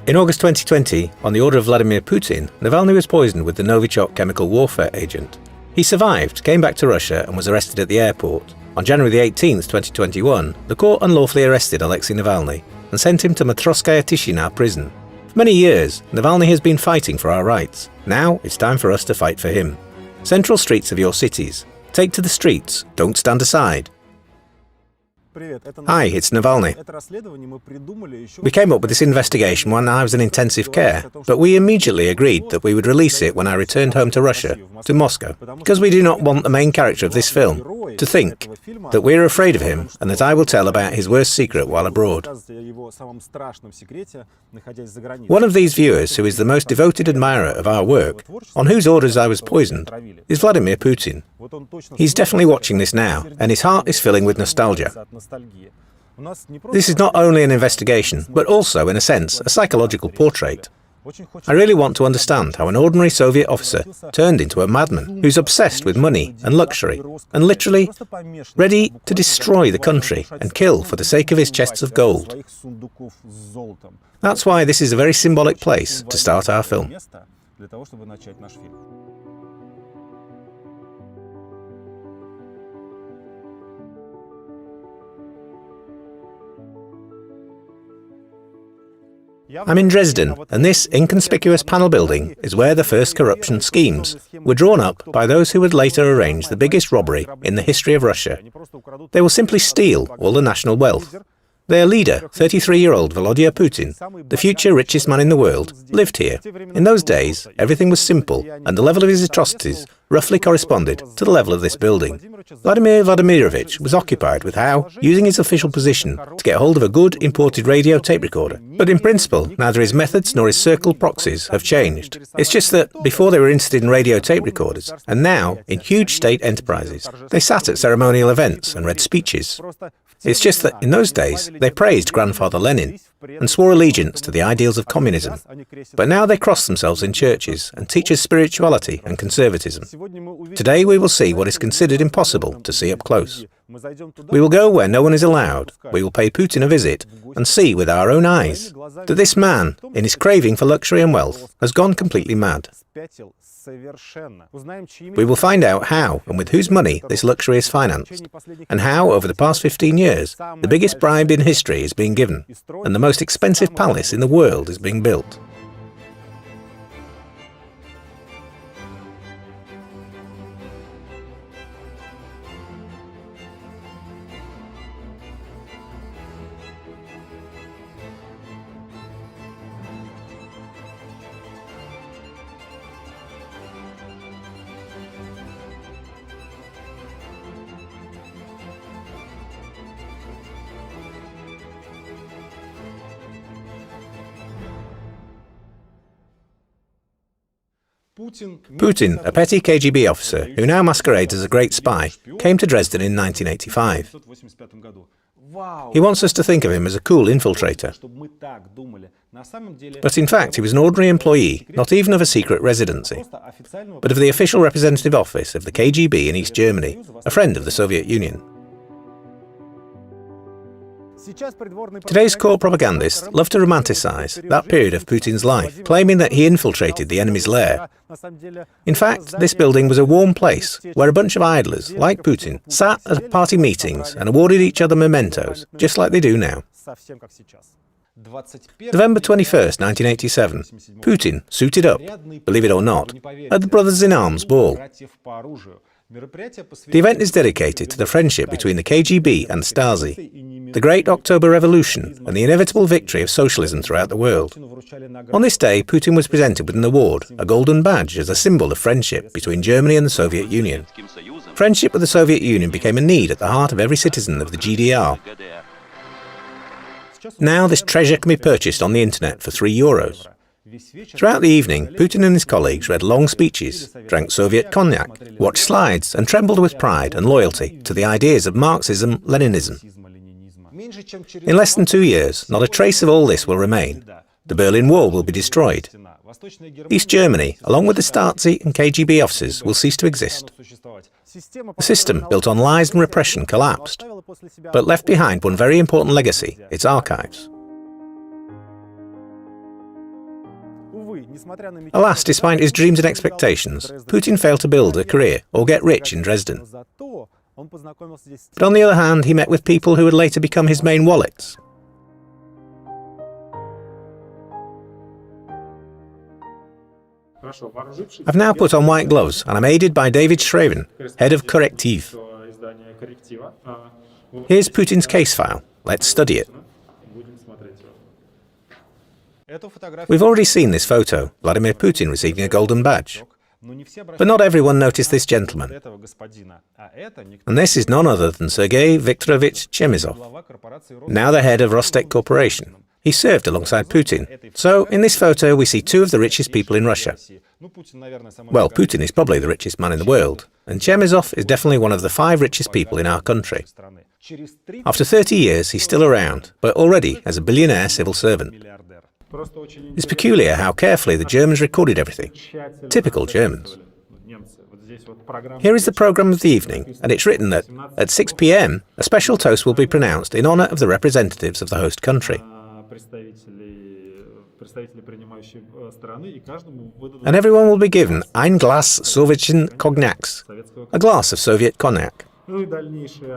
In August 2020, on the order of Vladimir Putin, Navalny was poisoned with the Novichok chemical warfare agent. He survived, came back to Russia and was arrested at the airport. On January 18, 2021, the court unlawfully arrested Alexei Navalny and sent him to Matroskaya Tishina prison. For many years, Navalny has been fighting for our rights. Now it's time for us to fight for him. Central streets of your cities. Take to the streets, don't stand aside. Hi, it's Navalny. We came up with this investigation when I was in intensive care, but we immediately agreed that we would release it when I returned home to Russia, to Moscow, because we do not want the main character of this film to think that we are afraid of him and that I will tell about his worst secret while abroad. One of these viewers, who is the most devoted admirer of our work, on whose orders I was poisoned, is Vladimir Putin. He's definitely watching this now, and his heart is filling with nostalgia. This is not only an investigation, but also, in a sense, a psychological portrait. I really want to understand how an ordinary Soviet officer turned into a madman who's obsessed with money and luxury, and literally ready to destroy the country and kill for the sake of his chests of gold. That's why this is a very symbolic place to start our film. I'm in Dresden, and this inconspicuous panel building is where the first corruption schemes were drawn up by those who would later arrange the biggest robbery in the history of Russia. They will simply steal all the national wealth. Their leader, 33-year-old Vladimir Putin, the future richest man in the world, lived here. In those days, everything was simple, and the level of his atrocities roughly corresponded to the level of this building. Vladimir Vladimirovich was occupied with how, using his official position, to get hold of a good imported radio tape recorder. But in principle, neither his methods nor his circle proxies have changed. It's just that before they were interested in radio tape recorders, and now in huge state enterprises. They sat at ceremonial events and read speeches. It's just that in those days, they praised Grandfather Lenin and swore allegiance to the ideals of communism. But now they cross themselves in churches and teach us spirituality and conservatism. Today we will see what is considered impossible to see up close. We will go where no one is allowed. We will pay Putin a visit and see with our own eyes that this man, in his craving for luxury and wealth, has gone completely mad. We will find out how and with whose money this luxury is financed, and how, over the past 15 years, the biggest bribe in history is being given, and the most expensive palace in the world is being built. Putin, a petty KGB officer who now masquerades as a great spy, came to Dresden in 1985. He wants us to think of him as a cool infiltrator. But in fact, he was an ordinary employee, not even of a secret residency, but of the official representative office of the KGB in East Germany, a friend of the Soviet Union. Today's court propagandists love to romanticize that period of Putin's life, claiming that he infiltrated the enemy's lair. In fact, this building was a warm place where a bunch of idlers, like Putin, sat at party meetings and awarded each other mementos, just like they do now. November 21st, 1987, Putin suited up, believe it or not, at the Brothers in Arms ball. The event is dedicated to the friendship between the KGB and Stasi, the Great October Revolution and the inevitable victory of socialism throughout the world. On this day, Putin was presented with an award, a golden badge, as a symbol of friendship between Germany and the Soviet Union. Friendship with the Soviet Union became a need at the heart of every citizen of the GDR. Now this treasure can be purchased on the internet for €3. Throughout the evening, Putin and his colleagues read long speeches, drank Soviet cognac, watched slides, and trembled with pride and loyalty to the ideas of Marxism-Leninism. In less than 2 years, not a trace of all this will remain. The Berlin Wall will be destroyed. East Germany, along with the Stasi and KGB offices, will cease to exist. The system, built on lies and repression, collapsed, but left behind one very important legacy, its archives. Alas, despite his dreams and expectations, Putin failed to build a career or get rich in Dresden. But on the other hand, he met with people who would later become his main wallets. I've now put on white gloves and I'm aided by David Craving, head of Correctiv. Here's Putin's case file. Let's study it. We've already seen this photo, Vladimir Putin receiving a golden badge. But not everyone noticed this gentleman. And this is none other than Sergei Viktorovich Chemizov, now the head of Rostec Corporation. He served alongside Putin. So, in this photo, we see two of the richest people in Russia. Well, Putin is probably the richest man in the world, and Chemizov is definitely one of the 5 richest people in our country. After 30 years, he's still around, but already as a billionaire civil servant. It's peculiar how carefully the Germans recorded everything. Typical Germans. Here is the programme of the evening, and it's written that, at 6 p.m, a special toast will be pronounced in honour of the representatives of the host country. And everyone will be given ein Glas Sowjetischen Cognacs, a glass of Soviet cognac.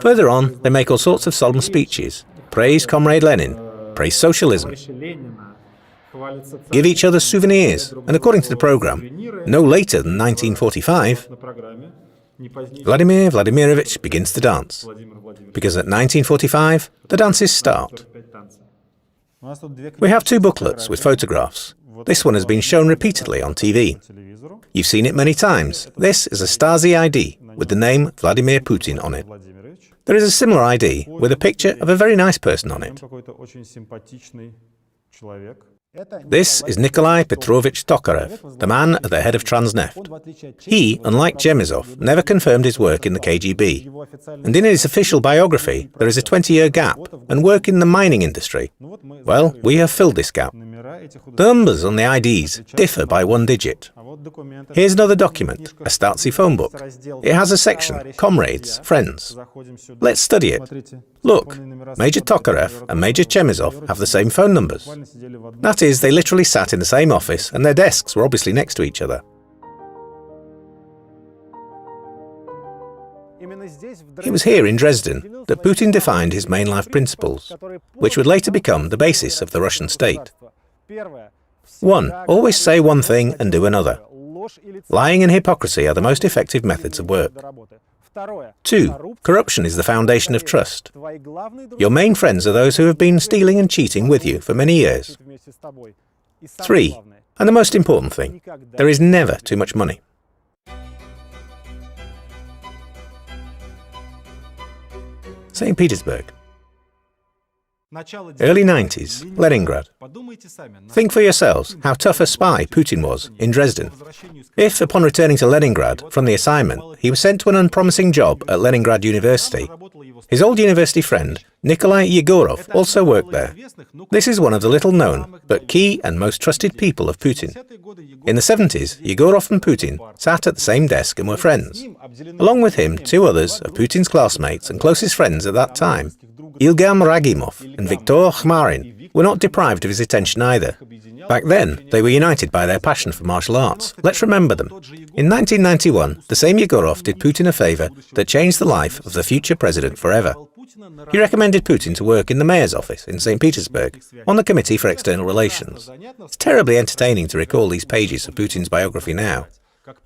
Further on, they make all sorts of solemn speeches, praise Comrade Lenin, praise socialism, give each other souvenirs, and according to the programme, no later than 1945, Vladimir Vladimirovich begins to dance, because at 1945, the dances start. We have 2 booklets with photographs. This one has been shown repeatedly on TV. You've seen it many times. This is a Stasi ID with the name Vladimir Putin on it. There is a similar ID with a picture of a very nice person on it. This is Nikolai Petrovich Tokarev, the man at the head of Transneft. He, unlike Chemizov, never confirmed his work in the KGB. And in his official biography, there is a 20-year gap, and work in the mining industry. Well, we have filled this gap. The numbers on the IDs differ by 1 digit. Here's another document, a Stasi phone book. It has a section, Comrades, Friends. Let's study it. Look, Major Tokarev and Major Chemizov have the same phone numbers. That is, they literally sat in the same office and their desks were obviously next to each other. It was here in Dresden that Putin defined his main life principles, which would later become the basis of the Russian state. 1. Always say one thing and do another. Lying and hypocrisy are the most effective methods of work. 2. Corruption is the foundation of trust. Your main friends are those who have been stealing and cheating with you for many years. 3. And the most important thing, there is never too much money. St. Petersburg. Early 90s, Leningrad. Think for yourselves how tough a spy Putin was in Dresden. If, upon returning to Leningrad from the assignment, he was sent to an unpromising job at Leningrad University, his old university friend, Nikolai Yegorov, also worked there. This is one of the little-known, but key and most trusted people of Putin. In the 70s, Yegorov and Putin sat at the same desk and were friends. Along with him, 2 others of Putin's classmates and closest friends at that time, Ilgam Ragimov and Viktor Khmarin, were not deprived of his attention either. Back then, they were united by their passion for martial arts. Let's remember them. In 1991, the same Yegorov did Putin a favour that changed the life of the future president forever. He recommended Putin to work in the mayor's office in St. Petersburg, on the Committee for External Relations. It's terribly entertaining to recall these pages of Putin's biography now.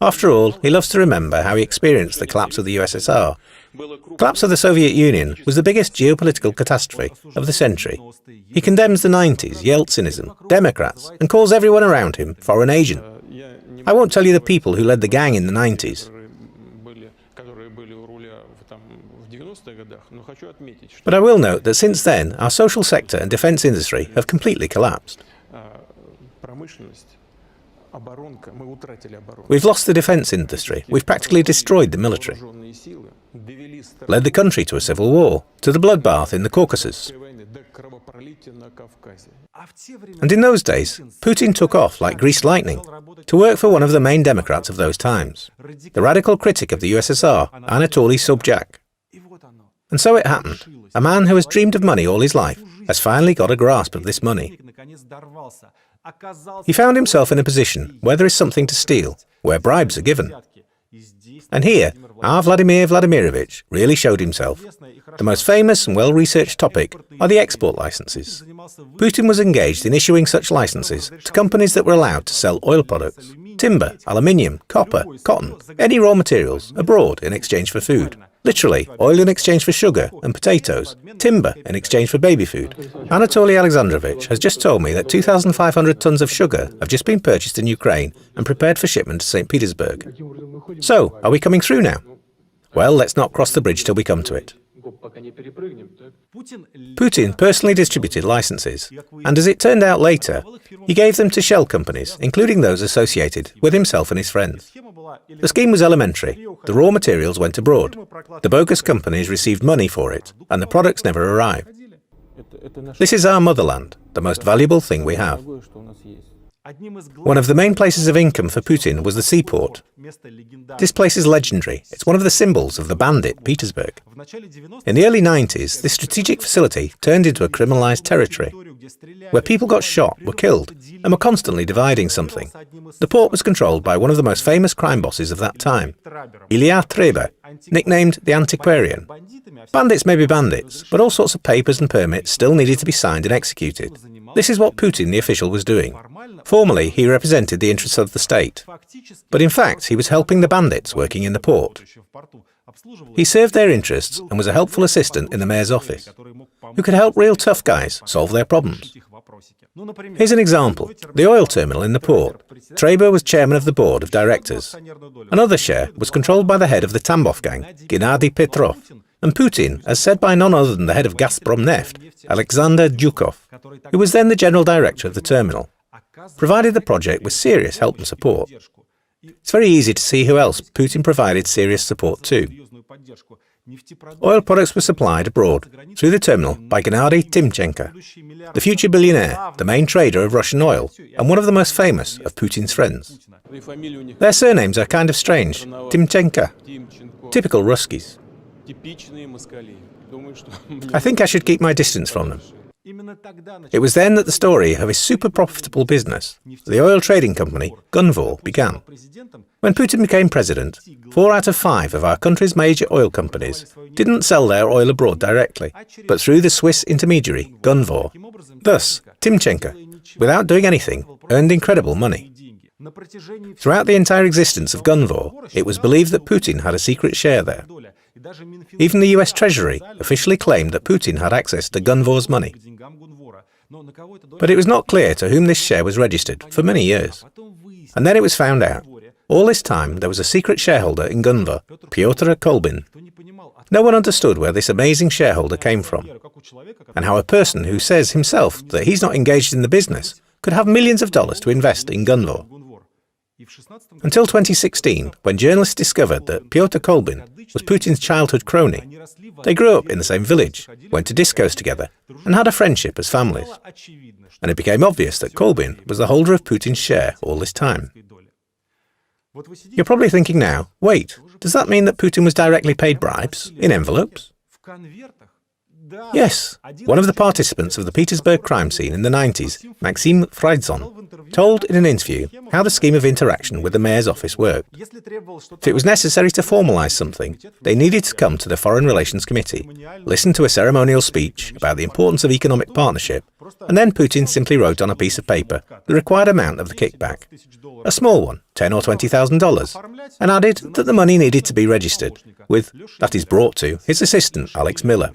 After all, he loves to remember how he experienced the collapse of the USSR. The collapse of the Soviet Union was the biggest geopolitical catastrophe of the century. He condemns the 90s, Yeltsinism, Democrats, and calls everyone around him foreign agent. I won't tell you the people who led the gang in the 90s. But I will note that since then, our social sector and defence industry have completely collapsed. We've lost the defence industry, we've practically destroyed the military, led the country to a civil war, to the bloodbath in the Caucasus. And in those days, Putin took off like greased lightning to work for one of the main Democrats of those times, the radical critic of the USSR, Anatoly Sobchak. And so it happened. A man who has dreamed of money all his life has finally got a grasp of this money. He found himself in a position where there is something to steal, where bribes are given. And here, our Vladimir Vladimirovich really showed himself. The most famous and well-researched topic are the export licenses. Putin was engaged in issuing such licenses to companies that were allowed to sell oil products, timber, aluminium, copper, cotton, any raw materials abroad in exchange for food. Literally, oil in exchange for sugar and potatoes, timber in exchange for baby food. Anatoly Alexandrovich has just told me that 2,500 tons of sugar have just been purchased in Ukraine and prepared for shipment to St. Petersburg. So, are we coming through now? Well, let's not cross the bridge till we come to it. Putin personally distributed licenses, and as it turned out later, he gave them to shell companies, including those associated with himself and his friends. The scheme was elementary. The raw materials went abroad. The bogus companies received money for it, and the products never arrived. This is our motherland, the most valuable thing we have. One of the main places of income for Putin was the seaport. This place is legendary. It's one of the symbols of the bandit, Petersburg. In the early 90s, this strategic facility turned into a criminalized territory, where people got shot, were killed, and were constantly dividing something. The port was controlled by one of the most famous crime bosses of that time, Ilya Treba, nicknamed the Antiquarian. Bandits may be bandits, but all sorts of papers and permits still needed to be signed and executed. This is what Putin, the official, was doing. Formally, he represented the interests of the state, but in fact, he was helping the bandits working in the port. He served their interests and was a helpful assistant in the mayor's office, who could help real tough guys solve their problems. Here's an example. The oil terminal in the port. Treba was chairman of the board of directors. Another share was controlled by the head of the Tambov gang, Gennady Petrov, and Putin, as said by none other than the head of Gazprom Neft, Alexander Dyukov, who was then the general director of the terminal, provided the project with serious help and support. It's very easy to see who else Putin provided serious support to. Oil products were supplied abroad through the terminal by Gennady Timchenko, the future billionaire, the main trader of Russian oil, and one of the most famous of Putin's friends. Their surnames are kind of strange. Timchenko. Typical Ruskies. I think I should keep my distance from them. It was then that the story of his super profitable business, the oil trading company Gunvor, began. When Putin became president, 4 out of 5 of our country's major oil companies didn't sell their oil abroad directly, but through the Swiss intermediary Gunvor. Thus, Timchenko, without doing anything, earned incredible money. Throughout the entire existence of Gunvor, it was believed that Putin had a secret share there. Even the US Treasury officially claimed that Putin had access to Gunvor's money. But it was not clear to whom this share was registered for many years. And then it was found out. All this time there was a secret shareholder in Gunvor, Pyotr Kolbin. No one understood where this amazing shareholder came from, and how a person who says himself that he's not engaged in the business could have millions of dollars to invest in Gunvor. Until 2016, when journalists discovered that Pyotr Kolbin was Putin's childhood crony. They grew up in the same village, went to discos together, and had a friendship as families. And it became obvious that Kolbin was the holder of Putin's share all this time. You're probably thinking now, wait, does that mean that Putin was directly paid bribes in envelopes? Yes, one of the participants of the Petersburg crime scene in the 90s, Maxim Fraidzon, told in an interview how the scheme of interaction with the mayor's office worked. If it was necessary to formalize something, they needed to come to the Foreign Relations Committee, listen to a ceremonial speech about the importance of economic partnership, and then Putin simply wrote on a piece of paper the required amount of the kickback, a small one, $10,000 or $20,000, and added that the money needed to be registered with, that is brought to, his assistant, Alex Miller.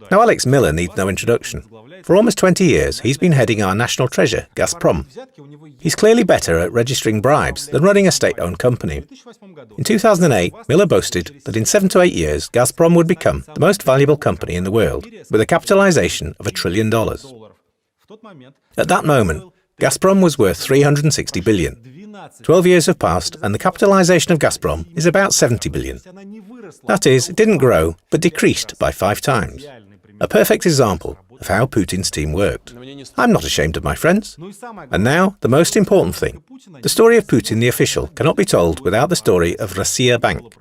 Now, Alex Miller needs no introduction. For almost 20 years, he's been heading our national treasure, Gazprom. He's clearly better at registering bribes than running a state-owned company. In 2008, Miller boasted that in 7 to 8 years, Gazprom would become the most valuable company in the world, with a capitalization of $1 trillion. At that moment, Gazprom was worth $360 billion. 12 years have passed, and the capitalization of Gazprom is about $70 billion. That is, it didn't grow, but decreased by 5 times. A perfect example of how Putin's team worked. I'm not ashamed of my friends. And now, the most important thing. The story of Putin the official cannot be told without the story of Russia Bank.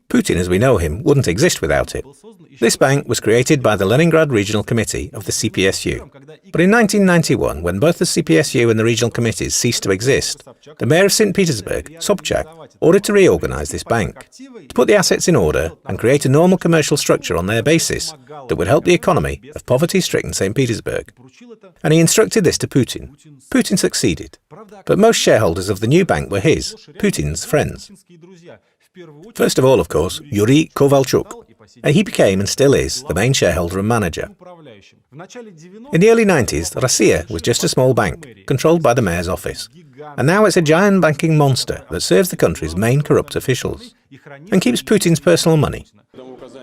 Putin as we know him wouldn't exist without it. This bank was created by the Leningrad Regional Committee of the CPSU. But in 1991, when both the CPSU and the regional committees ceased to exist, the mayor of St. Petersburg, Sobchak, ordered to reorganize this bank, to put the assets in order and create a normal commercial structure on their basis that would help the economy of poverty-stricken St. Petersburg. And he instructed this to Putin. Putin succeeded. But most shareholders of the new bank were his, Putin's, friends. First of all, of course, Yuri Kovalchuk, and he became and still is the main shareholder and manager. In the early 90s, Russia was just a small bank, controlled by the mayor's office. And now it's a giant banking monster that serves the country's main corrupt officials and keeps Putin's personal money.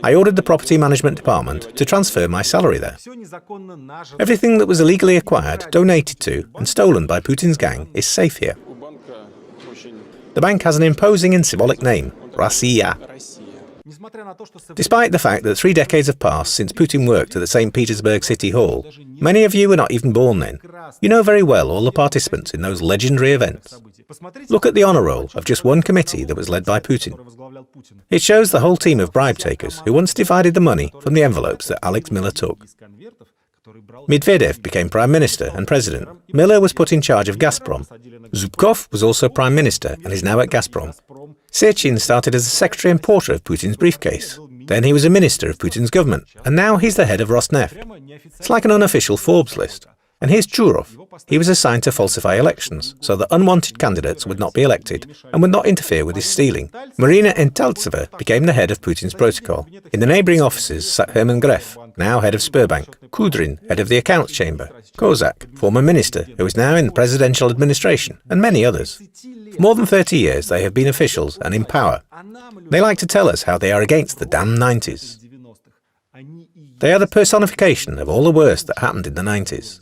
I ordered the property management department to transfer my salary there. Everything that was illegally acquired, donated to, and stolen by Putin's gang is safe here. The bank has an imposing and symbolic name, Russia. Despite the fact that 3 decades have passed since Putin worked at the St. Petersburg City Hall, many of you were not even born then. You know very well all the participants in those legendary events. Look at the honour roll of just one committee that was led by Putin. It shows the whole team of bribe takers who once divided the money from the envelopes that Alex Miller took. Medvedev became Prime Minister and President. Miller was put in charge of Gazprom. Zubkov was also Prime Minister and is now at Gazprom. Sechin started as the secretary and porter of Putin's briefcase. Then he was a minister of Putin's government, and now he's the head of Rosneft. It's like an unofficial Forbes list. And here's Churov. He was assigned to falsify elections, so that unwanted candidates would not be elected and would not interfere with his stealing. Marina Entaltseva became the head of Putin's protocol. In the neighbouring offices sat Herman Gref, now head of Sberbank, Kudrin, head of the accounts chamber, Kozak, former minister, who is now in the presidential administration, and many others. For more than 30 years they have been officials and in power. They like to tell us how they are against the damn 90s. They are the personification of all the worst that happened in the 90s.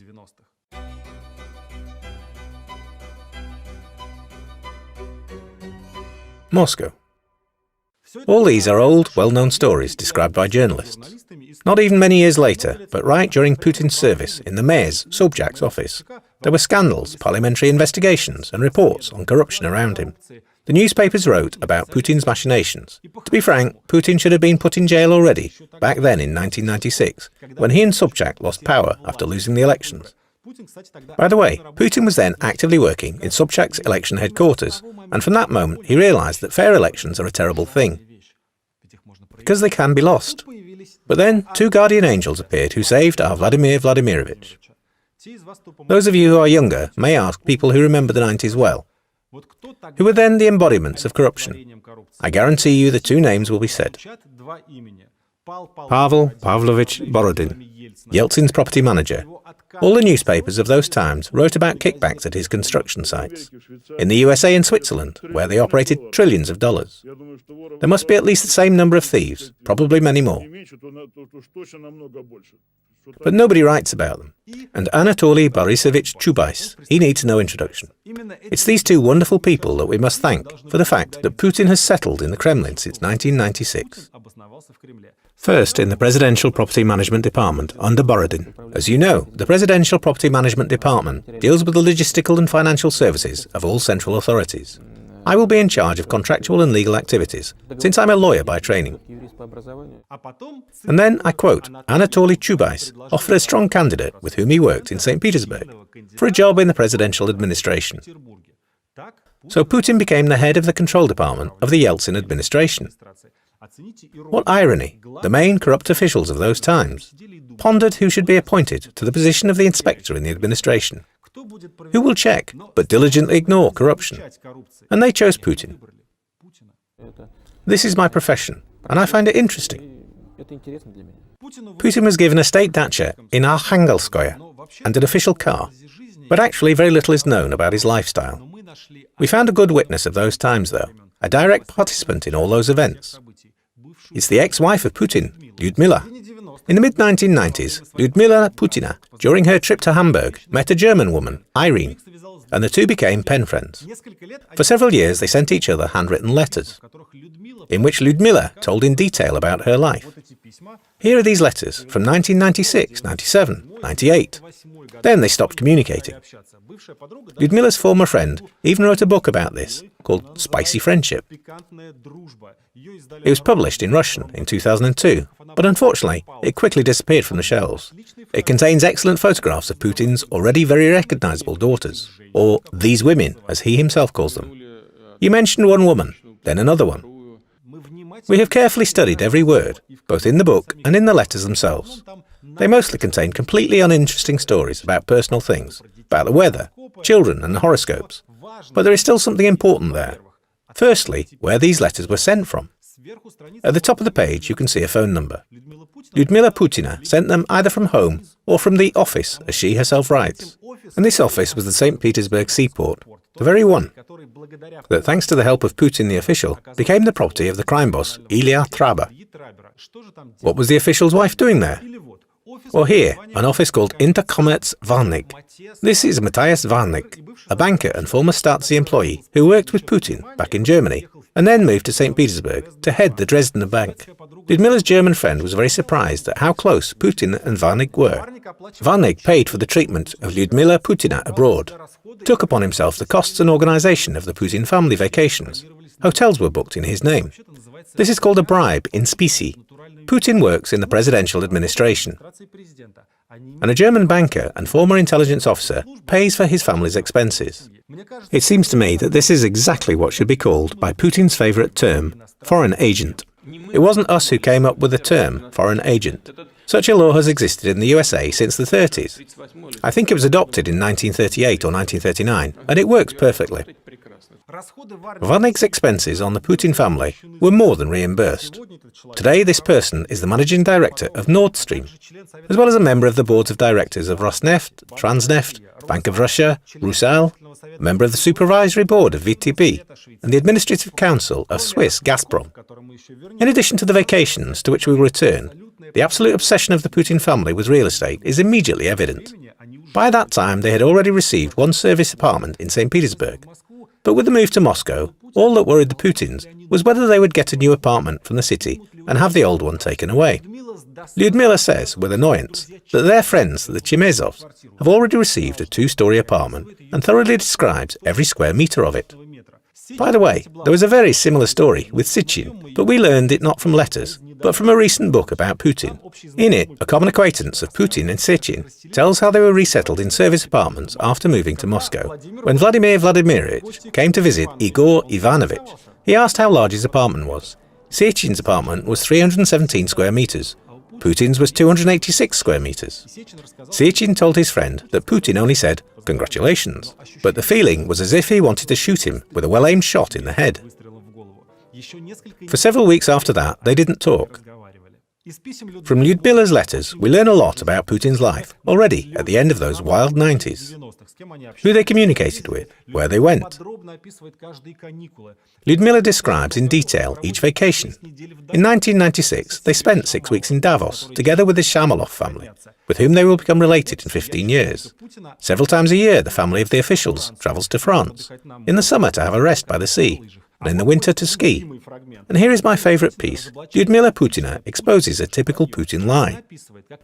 Moscow. All these are old, well-known stories described by journalists. Not even many years later, but right during Putin's service in the mayor's, Sobchak's office, there were scandals, parliamentary investigations and reports on corruption around him. The newspapers wrote about Putin's machinations. To be frank, Putin should have been put in jail already, back then in 1996, when he and Sobchak lost power after losing the elections. By the way, Putin was then actively working in Sobchak's election headquarters, and from that moment he realized that fair elections are a terrible thing, because they can be lost. But then 2 guardian angels appeared who saved our Vladimir Vladimirovich. Those of you who are younger may ask people who remember the 90s well, who were then the embodiments of corruption. I guarantee you the 2 names will be said. Pavel Pavlovich Borodin, Yeltsin's property manager. All the newspapers of those times wrote about kickbacks at his construction sites. In the USA and Switzerland, where they operated trillions of dollars. There must be at least the same number of thieves, probably many more. But nobody writes about them. And Anatoly Borisovich Chubais, he needs no introduction. It's these 2 wonderful people that we must thank for the fact that Putin has settled in the Kremlin since 1996. First, in the Presidential Property Management Department under Borodin. As you know, the Presidential Property Management Department deals with the logistical and financial services of all central authorities. I will be in charge of contractual and legal activities, since I'm a lawyer by training. And then, I quote, Anatoly Chubais offered a strong candidate with whom he worked in St. Petersburg for a job in the presidential administration. So Putin became the head of the control department of the Yeltsin administration. What irony! The main corrupt officials of those times pondered who should be appointed to the position of the inspector in the administration. Who will check, but diligently ignore corruption? And they chose Putin. This is my profession, and I find it interesting. Putin was given a state dacha in Arkhangelskoye and an official car, but actually very little is known about his lifestyle. We found a good witness of those times, though, a direct participant in all those events. It's the ex-wife of Putin, Lyudmila. In the mid-1990s, Lyudmila Putina, during her trip to Hamburg, met a German woman, Irene, and the 2 became pen friends. For several years they sent each other handwritten letters, in which Lyudmila told in detail about her life. Here are these letters from 1996-97, 98. Then they stopped communicating. Lyudmila's former friend even wrote a book about this, called Spicy Friendship. It was published in Russian in 2002, but unfortunately, it quickly disappeared from the shelves. It contains excellent photographs of Putin's already very recognizable daughters, or these women, as he himself calls them. You mentioned one woman, then another one. We have carefully studied every word, both in the book and in the letters themselves. They mostly contain completely uninteresting stories about personal things, about the weather, children and horoscopes. But there is still something important there. Firstly, where these letters were sent from. At the top of the page you can see a phone number. Lyudmila Putina sent them either from home or from the office, as she herself writes. And this office was the St. Petersburg seaport, the very one that, thanks to the help of Putin the official, became the property of the crime boss, Ilya Traba. What was the official's wife doing there? Or here, an office called Interkommerz Varnik. This is Matthias Varnik, a banker and former Stasi employee who worked with Putin back in Germany and then moved to St. Petersburg to head the Dresdner bank. Lyudmila's German friend was very surprised at how close Putin and Varnik were. Varnik paid for the treatment of Lyudmila Putina abroad, took upon himself the costs and organisation of the Putin family vacations. Hotels were booked in his name. This is called a bribe in specie. Putin works in the presidential administration, and a German banker and former intelligence officer pays for his family's expenses. It seems to me that this is exactly what should be called, by Putin's favourite term, foreign agent. It wasn't us who came up with the term foreign agent. Such a law has existed in the USA since the 30s. I think it was adopted in 1938 or 1939, and it works perfectly. Varnik's expenses on the Putin family were more than reimbursed. Today this person is the managing director of Nord Stream, as well as a member of the boards of directors of Rosneft, Transneft, Bank of Russia, Rusal, a member of the supervisory board of VTB, and the administrative council of Swiss Gazprom. In addition to the vacations to which we will return, the absolute obsession of the Putin family with real estate is immediately evident. By that time they had already received one service apartment in St. Petersburg. But with the move to Moscow, all that worried the Putins was whether they would get a new apartment from the city and have the old one taken away. Lyudmila says, with annoyance, that their friends, the Chimezovs, have already received a two-storey apartment and thoroughly describes every square metre of it. By the way, there was a very similar story with Sitchin, but we learned it not from letters, but from a recent book about Putin. In it, a common acquaintance of Putin and Sitchin tells how they were resettled in service apartments after moving to Moscow. When Vladimir Vladimirovich came to visit Igor Ivanovich, he asked how large his apartment was. Sitchin's apartment was 317 square metres. Putin's was 286 square metres. Sitchin told his friend that Putin only said, "Congratulations," but the feeling was as if he wanted to shoot him with a well-aimed shot in the head. For several weeks after that, they didn't talk. From Lyudmila's letters, we learn a lot about Putin's life, already at the end of those wild 90s. Who they communicated with, where they went. Lyudmila describes in detail each vacation. In 1996, they spent 6 weeks in Davos, together with the Shamalov family, with whom they will become related in 15 years. Several times a year, the family of the officials travels to France, in the summer to have a rest by the sea, and in the winter to ski. And here is my favourite piece. Lyudmila Putina exposes a typical Putin lie.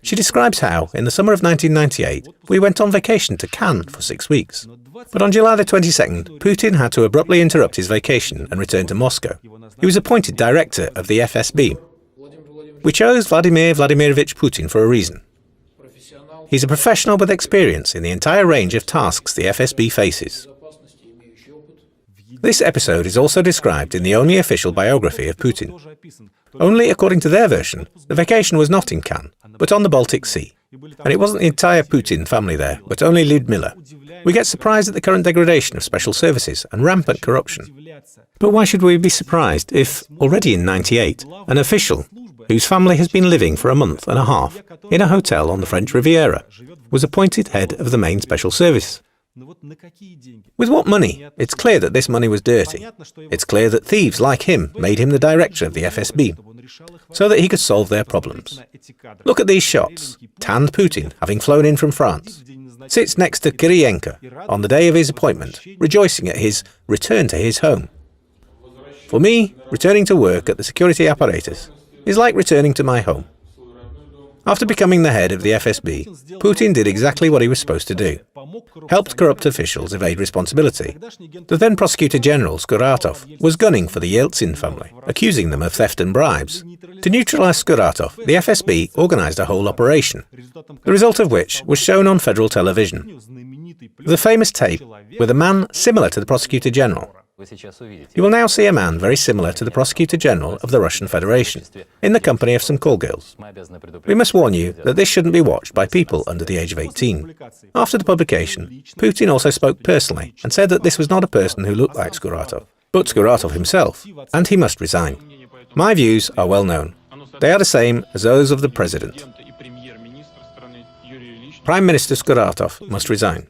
She describes how, in the summer of 1998, we went on vacation to Cannes for 6 weeks. But on July the 22nd, Putin had to abruptly interrupt his vacation and return to Moscow. He was appointed director of the FSB. We chose Vladimir Vladimirovich Putin for a reason. He's a professional with experience in the entire range of tasks the FSB faces. This episode is also described in the only official biography of Putin. Only according to their version, the vacation was not in Cannes, but on the Baltic Sea. And it wasn't the entire Putin family there, but only Lyudmila. We get surprised at the current degradation of special services and rampant corruption. But why should we be surprised if, already in '98, an official, whose family has been living for a month and a half in a hotel on the French Riviera, was appointed head of the main special service? With what money? It's clear that this money was dirty. It's clear that thieves like him made him the director of the FSB, so that he could solve their problems. Look at these shots. Tanned Putin, having flown in from France, sits next to Kiriyenko on the day of his appointment, rejoicing at his return to his home. For me, returning to work at the security apparatus is like returning to my home. After becoming the head of the FSB, Putin did exactly what he was supposed to do. Helped corrupt officials evade responsibility. The then Prosecutor General, Skuratov, was gunning for the Yeltsin family, accusing them of theft and bribes. To neutralize Skuratov, the FSB organized a whole operation, the result of which was shown on federal television. The famous tape with a man similar to the Prosecutor General. You will now see a man very similar to the Prosecutor General of the Russian Federation, in the company of some call girls. We must warn you that this shouldn't be watched by people under the age of 18. After the publication, Putin also spoke personally and said that this was not a person who looked like Skuratov, but Skuratov himself, and he must resign. My views are well known. They are the same as those of the President. Prime Minister Skuratov must resign.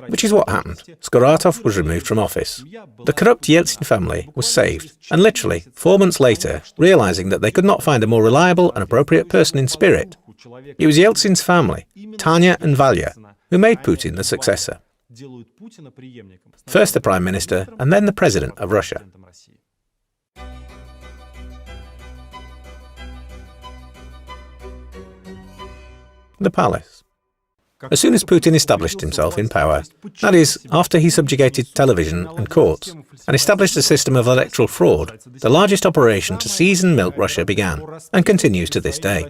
Which is what happened. Skuratov was removed from office. The corrupt Yeltsin family was saved, and literally, 4 months later, realizing that they could not find a more reliable and appropriate person in spirit, it was Yeltsin's family, Tanya and Valya, who made Putin the successor. First the Prime Minister, and then the President of Russia. The palace. As soon as Putin established himself in power, that is, after he subjugated television and courts, and established a system of electoral fraud, the largest operation to seize and milk Russia began, and continues to this day.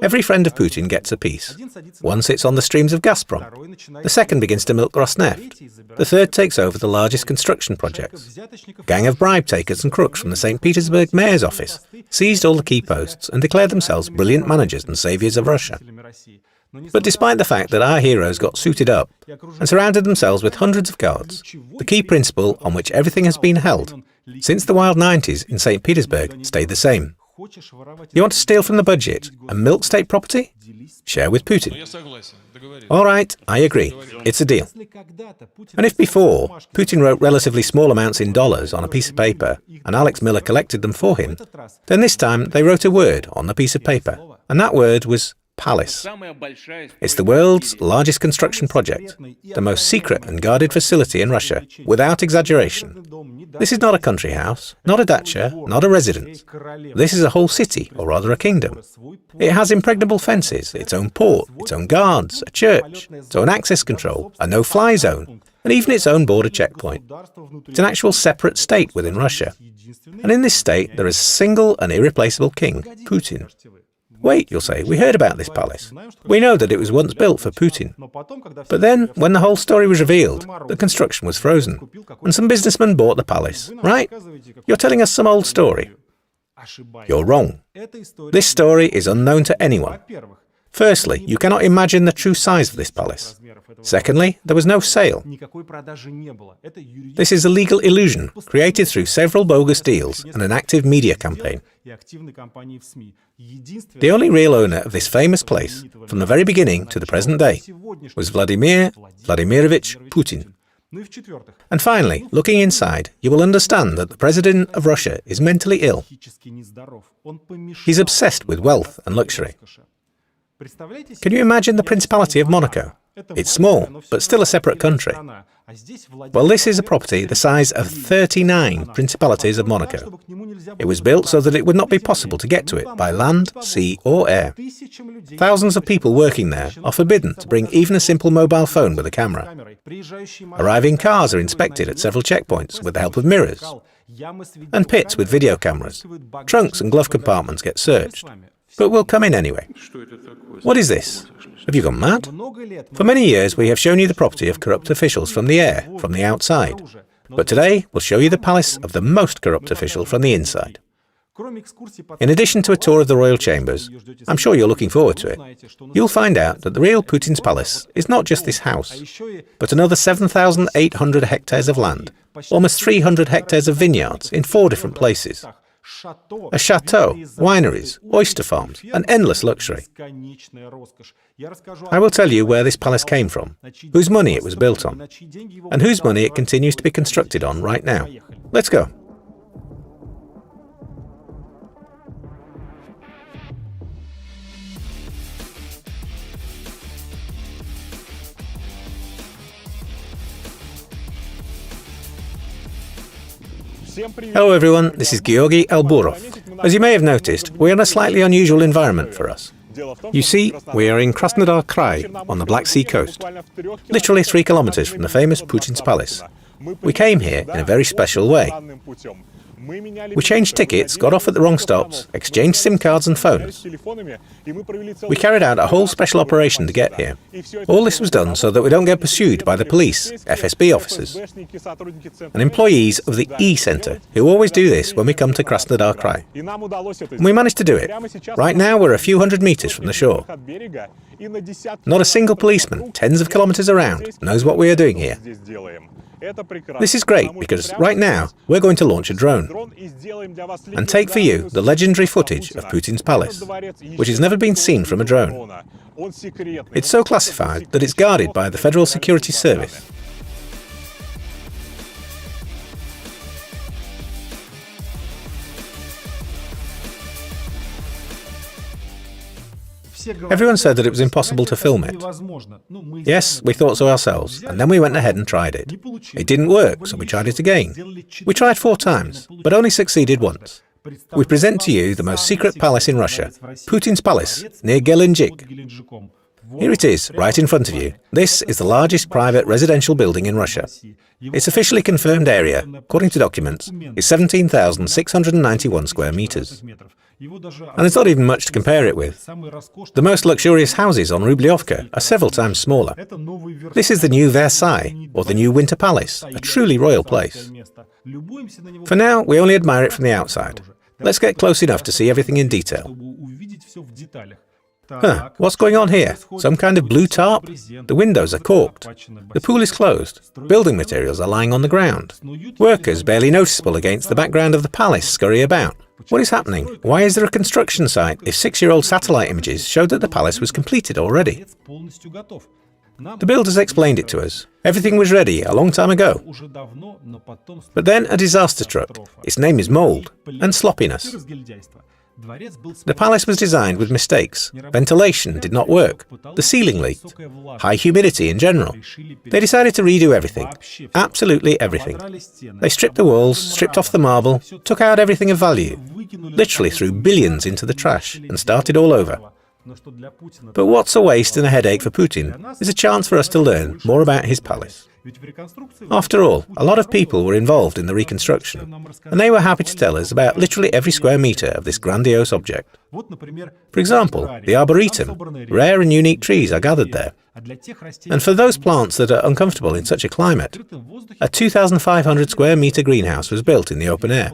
Every friend of Putin gets a piece. One sits on the streams of Gazprom. The second begins to milk Rosneft. The third takes over the largest construction projects. A gang of bribe takers and crooks from the St. Petersburg mayor's office seized all the key posts and declared themselves brilliant managers and saviors of Russia. But despite the fact that our heroes got suited up and surrounded themselves with hundreds of guards, the key principle on which everything has been held since the wild 90s in St. Petersburg stayed the same. You want to steal from the budget and milk state property? Share with Putin. All right, I agree. It's a deal. And if before, Putin wrote relatively small amounts in dollars on a piece of paper and Alex Miller collected them for him, then this time they wrote a word on the piece of paper, and that word was palace. It's the world's largest construction project, the most secret and guarded facility in Russia, without exaggeration. This is not a country house, not a dacha, not a residence. This is a whole city, or rather a kingdom. It has impregnable fences, its own port, its own guards, a church, its own access control, a no-fly zone, and even its own border checkpoint. It's an actual separate state within Russia. And in this state, there is a single and irreplaceable king, Putin. Wait, you'll say, we heard about this palace. We know that it was once built for Putin. But then, when the whole story was revealed, the construction was frozen, and some businessman bought the palace, right? You're telling us some old story. You're wrong. This story is unknown to anyone. Firstly, you cannot imagine the true size of this palace. Secondly, there was no sale. This is a legal illusion created through several bogus deals and an active media campaign. The only real owner of this famous place, from the very beginning to the present day, was Vladimir Vladimirovich Putin. And finally, looking inside, you will understand that the President of Russia is mentally ill. He's obsessed with wealth and luxury. Can you imagine the Principality of Monaco? It's small, but still a separate country. Well, this is a property the size of 39 Principalities of Monaco. It was built so that it would not be possible to get to it by land, sea or air. Thousands of people working there are forbidden to bring even a simple mobile phone with a camera. Arriving cars are inspected at several checkpoints with the help of mirrors. And pits with video cameras. Trunks and glove compartments get searched. But we'll come in anyway. What is this? Have you gone mad? For many years we have shown you the property of corrupt officials from the air, from the outside. But today we'll show you the palace of the most corrupt official from the inside. In addition to a tour of the royal chambers, I'm sure you're looking forward to it, you'll find out that the real Putin's palace is not just this house, but another 7,800 hectares of land, almost 300 hectares of vineyards in 4 different places. A chateau, wineries, oyster farms, and endless luxury. I will tell you where this palace came from, whose money it was built on, and whose money it continues to be constructed on right now. Let's go. Hello everyone, this is Georgi Alburov. As you may have noticed, we're in a slightly unusual environment for us. You see, we are in Krasnodar Krai on the Black Sea coast, literally 3 kilometers from the famous Putin's palace. We came here in a very special way. We changed tickets, got off at the wrong stops, exchanged SIM cards and phones. We carried out a whole special operation to get here. All this was done so that we don't get pursued by the police, FSB officers, and employees of the E-Center, who always do this when we come to Krasnodar Krai. And we managed to do it. Right now we're a few hundred meters from the shore. Not a single policeman, tens of kilometers around, knows what we are doing here. This is great because right now we're going to launch a drone and take for you the legendary footage of Putin's palace, which has never been seen from a drone. It's so classified that it's guarded by the Federal Security Service. Everyone said that it was impossible to film it. Yes, we thought so ourselves, and then we went ahead and tried it. It didn't work, so we tried it again. We tried 4 times, but only succeeded once. We present to you the most secret palace in Russia, Putin's palace, near Gelendzhik. Here it is, right in front of you. This is the largest private residential building in Russia. Its officially confirmed area, according to documents, is 17,691 square meters. And there's not even much to compare it with. The most luxurious houses on Rubliovka are several times smaller. This is the new Versailles, or the new Winter Palace, a truly royal place. For now, we only admire it from the outside. Let's get close enough to see everything in detail. What's going on here? Some kind of blue tarp? The windows are corked. The pool is closed. Building materials are lying on the ground. Workers, barely noticeable against the background of the palace, scurry about. What is happening? Why is there a construction site if 6-year-old satellite images showed that the palace was completed already? The builders explained it to us. Everything was ready a long time ago. But then a disaster struck. Its name is mold and sloppiness. The palace was designed with mistakes. Ventilation did not work. The ceiling leaked. High humidity in general. They decided to redo everything. Absolutely everything. They stripped the walls, stripped off the marble, took out everything of value, literally threw billions into the trash and started all over. But what's a waste and a headache for Putin is a chance for us to learn more about his palace. After all, a lot of people were involved in the reconstruction, and they were happy to tell us about literally every square meter of this grandiose object. For example, the Arboretum, rare and unique trees are gathered there. And for those plants that are uncomfortable in such a climate, a 2,500 square meter greenhouse was built in the open air.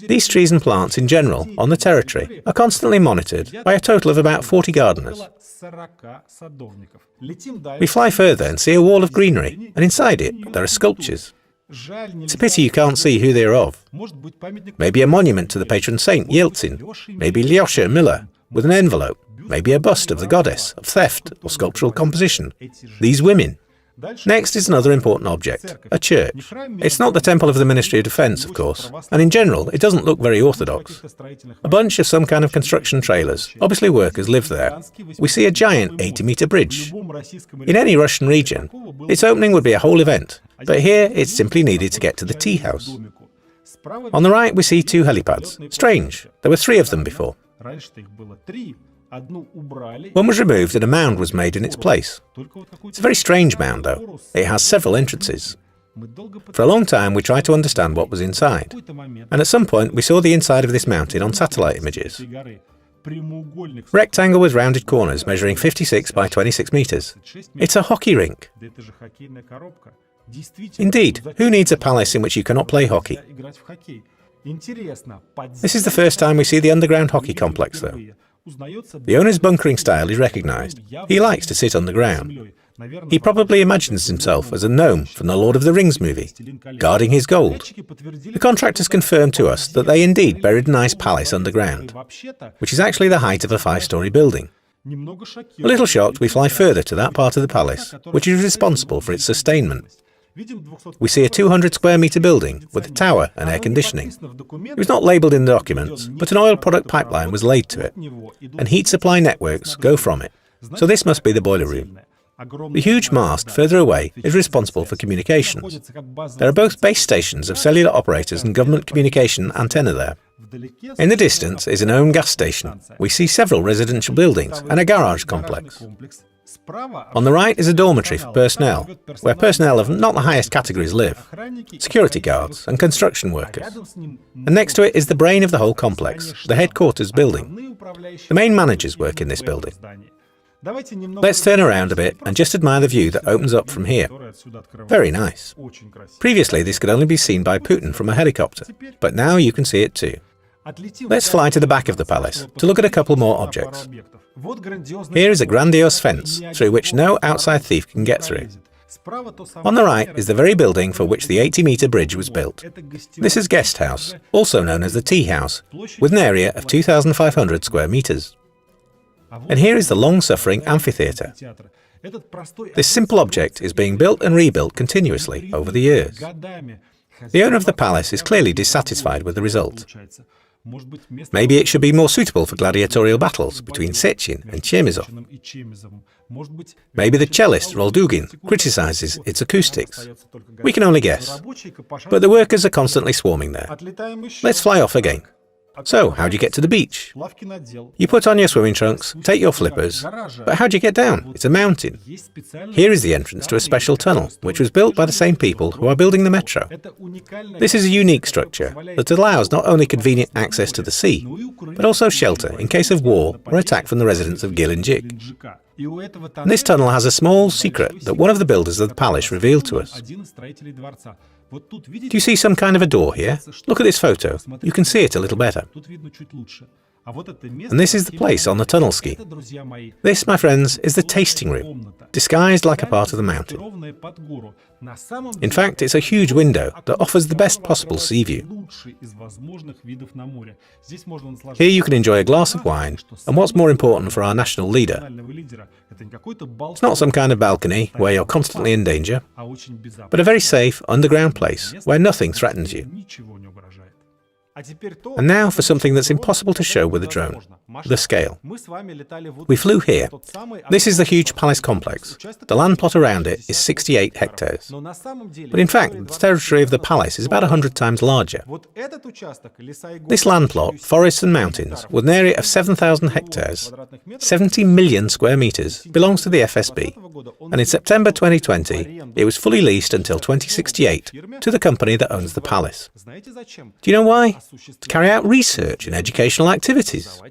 These trees and plants in general, on the territory, are constantly monitored by a total of about 40 gardeners. We fly further and see a wall of greenery, and inside it there are sculptures. It's a pity you can't see who they are of. Maybe a monument to the patron saint Yeltsin, maybe Lyosha Miller, with an envelope, maybe a bust of the goddess of theft or sculptural composition. These women. Next is another important object, a church. It's not the temple of the Ministry of Defense, of course, and in general it doesn't look very orthodox. A bunch of some kind of construction trailers, obviously workers live there. We see a giant 80-meter bridge. In any Russian region, its opening would be a whole event, but here it's simply needed to get to the tea house. On the right we see 2 helipads. Strange, there were 3 of them before. One was removed and a mound was made in its place. It's a very strange mound, though. It has several entrances. For a long time we tried to understand what was inside, and at some point we saw the inside of this mountain on satellite images. Rectangle with rounded corners measuring 56 by 26 meters. It's a hockey rink. Indeed, who needs a palace in which you cannot play hockey? This is the first time we see the underground hockey complex, though. The owner's bunkering style is recognized. He likes to sit on the ground. He probably imagines himself as a gnome from the Lord of the Rings movie, guarding his gold. The contractors confirmed to us that they indeed buried a nice palace underground, which is actually the height of a 5-story building. A little shocked, we fly further to that part of the palace, which is responsible for its sustainment. We see a 200 square meter building with a tower and air conditioning. It was not labelled in the documents, but an oil product pipeline was laid to it, and heat supply networks go from it. So this must be the boiler room. The huge mast further away is responsible for communications. There are both base stations of cellular operators and government communication antenna there. In the distance is an own gas station. We see several residential buildings and a garage complex. On the right is a dormitory for personnel, where personnel of not the highest categories live, security guards and construction workers. And next to it is the brain of the whole complex, the headquarters building. The main managers work in this building. Let's turn around a bit and just admire the view that opens up from here. Very nice. Previously this could only be seen by Putin from a helicopter, but now you can see it too. Let's fly to the back of the palace to look at a couple more objects. Here is a grandiose fence through which no outside thief can get through. On the right is the very building for which the 80-metre bridge was built. This is Guest House, also known as the Tea House, with an area of 2,500 square metres. And here is the long-suffering amphitheatre. This simple object is being built and rebuilt continuously over the years. The owner of the palace is clearly dissatisfied with the result. Maybe it should be more suitable for gladiatorial battles between Sechin and Chemizov. Maybe the cellist Roldugin criticizes its acoustics. We can only guess. But the workers are constantly swarming there. Let's fly off again. So, how do you get to the beach? You put on your swimming trunks, take your flippers, but how do you get down? It's a mountain. Here is the entrance to a special tunnel, which was built by the same people who are building the metro. This is a unique structure that allows not only convenient access to the sea, but also shelter in case of war or attack from the residents of Gelendzhik. And this tunnel has a small secret that one of the builders of the palace revealed to us. Do you see some kind of a door here? Look at this photo. You can see it a little better. And this is the place on the tunnel ski. This, my friends, is the tasting room, disguised like a part of the mountain. In fact, it's a huge window that offers the best possible sea view. Here you can enjoy a glass of wine, and what's more important for our national leader, it's not some kind of balcony where you're constantly in danger, but a very safe underground place where nothing threatens you. And now for something that's impossible to show with a drone, the scale. We flew here. This is the huge palace complex. The land plot around it is 68 hectares. But in fact, the territory of the palace is about 100 times larger. This land plot, forests and mountains, with an area of 7,000 hectares, 70 million square metres, belongs to the FSB. And in September 2020, it was fully leased until 2068 to the company that owns the palace. Do you know why? To carry out research and educational activities.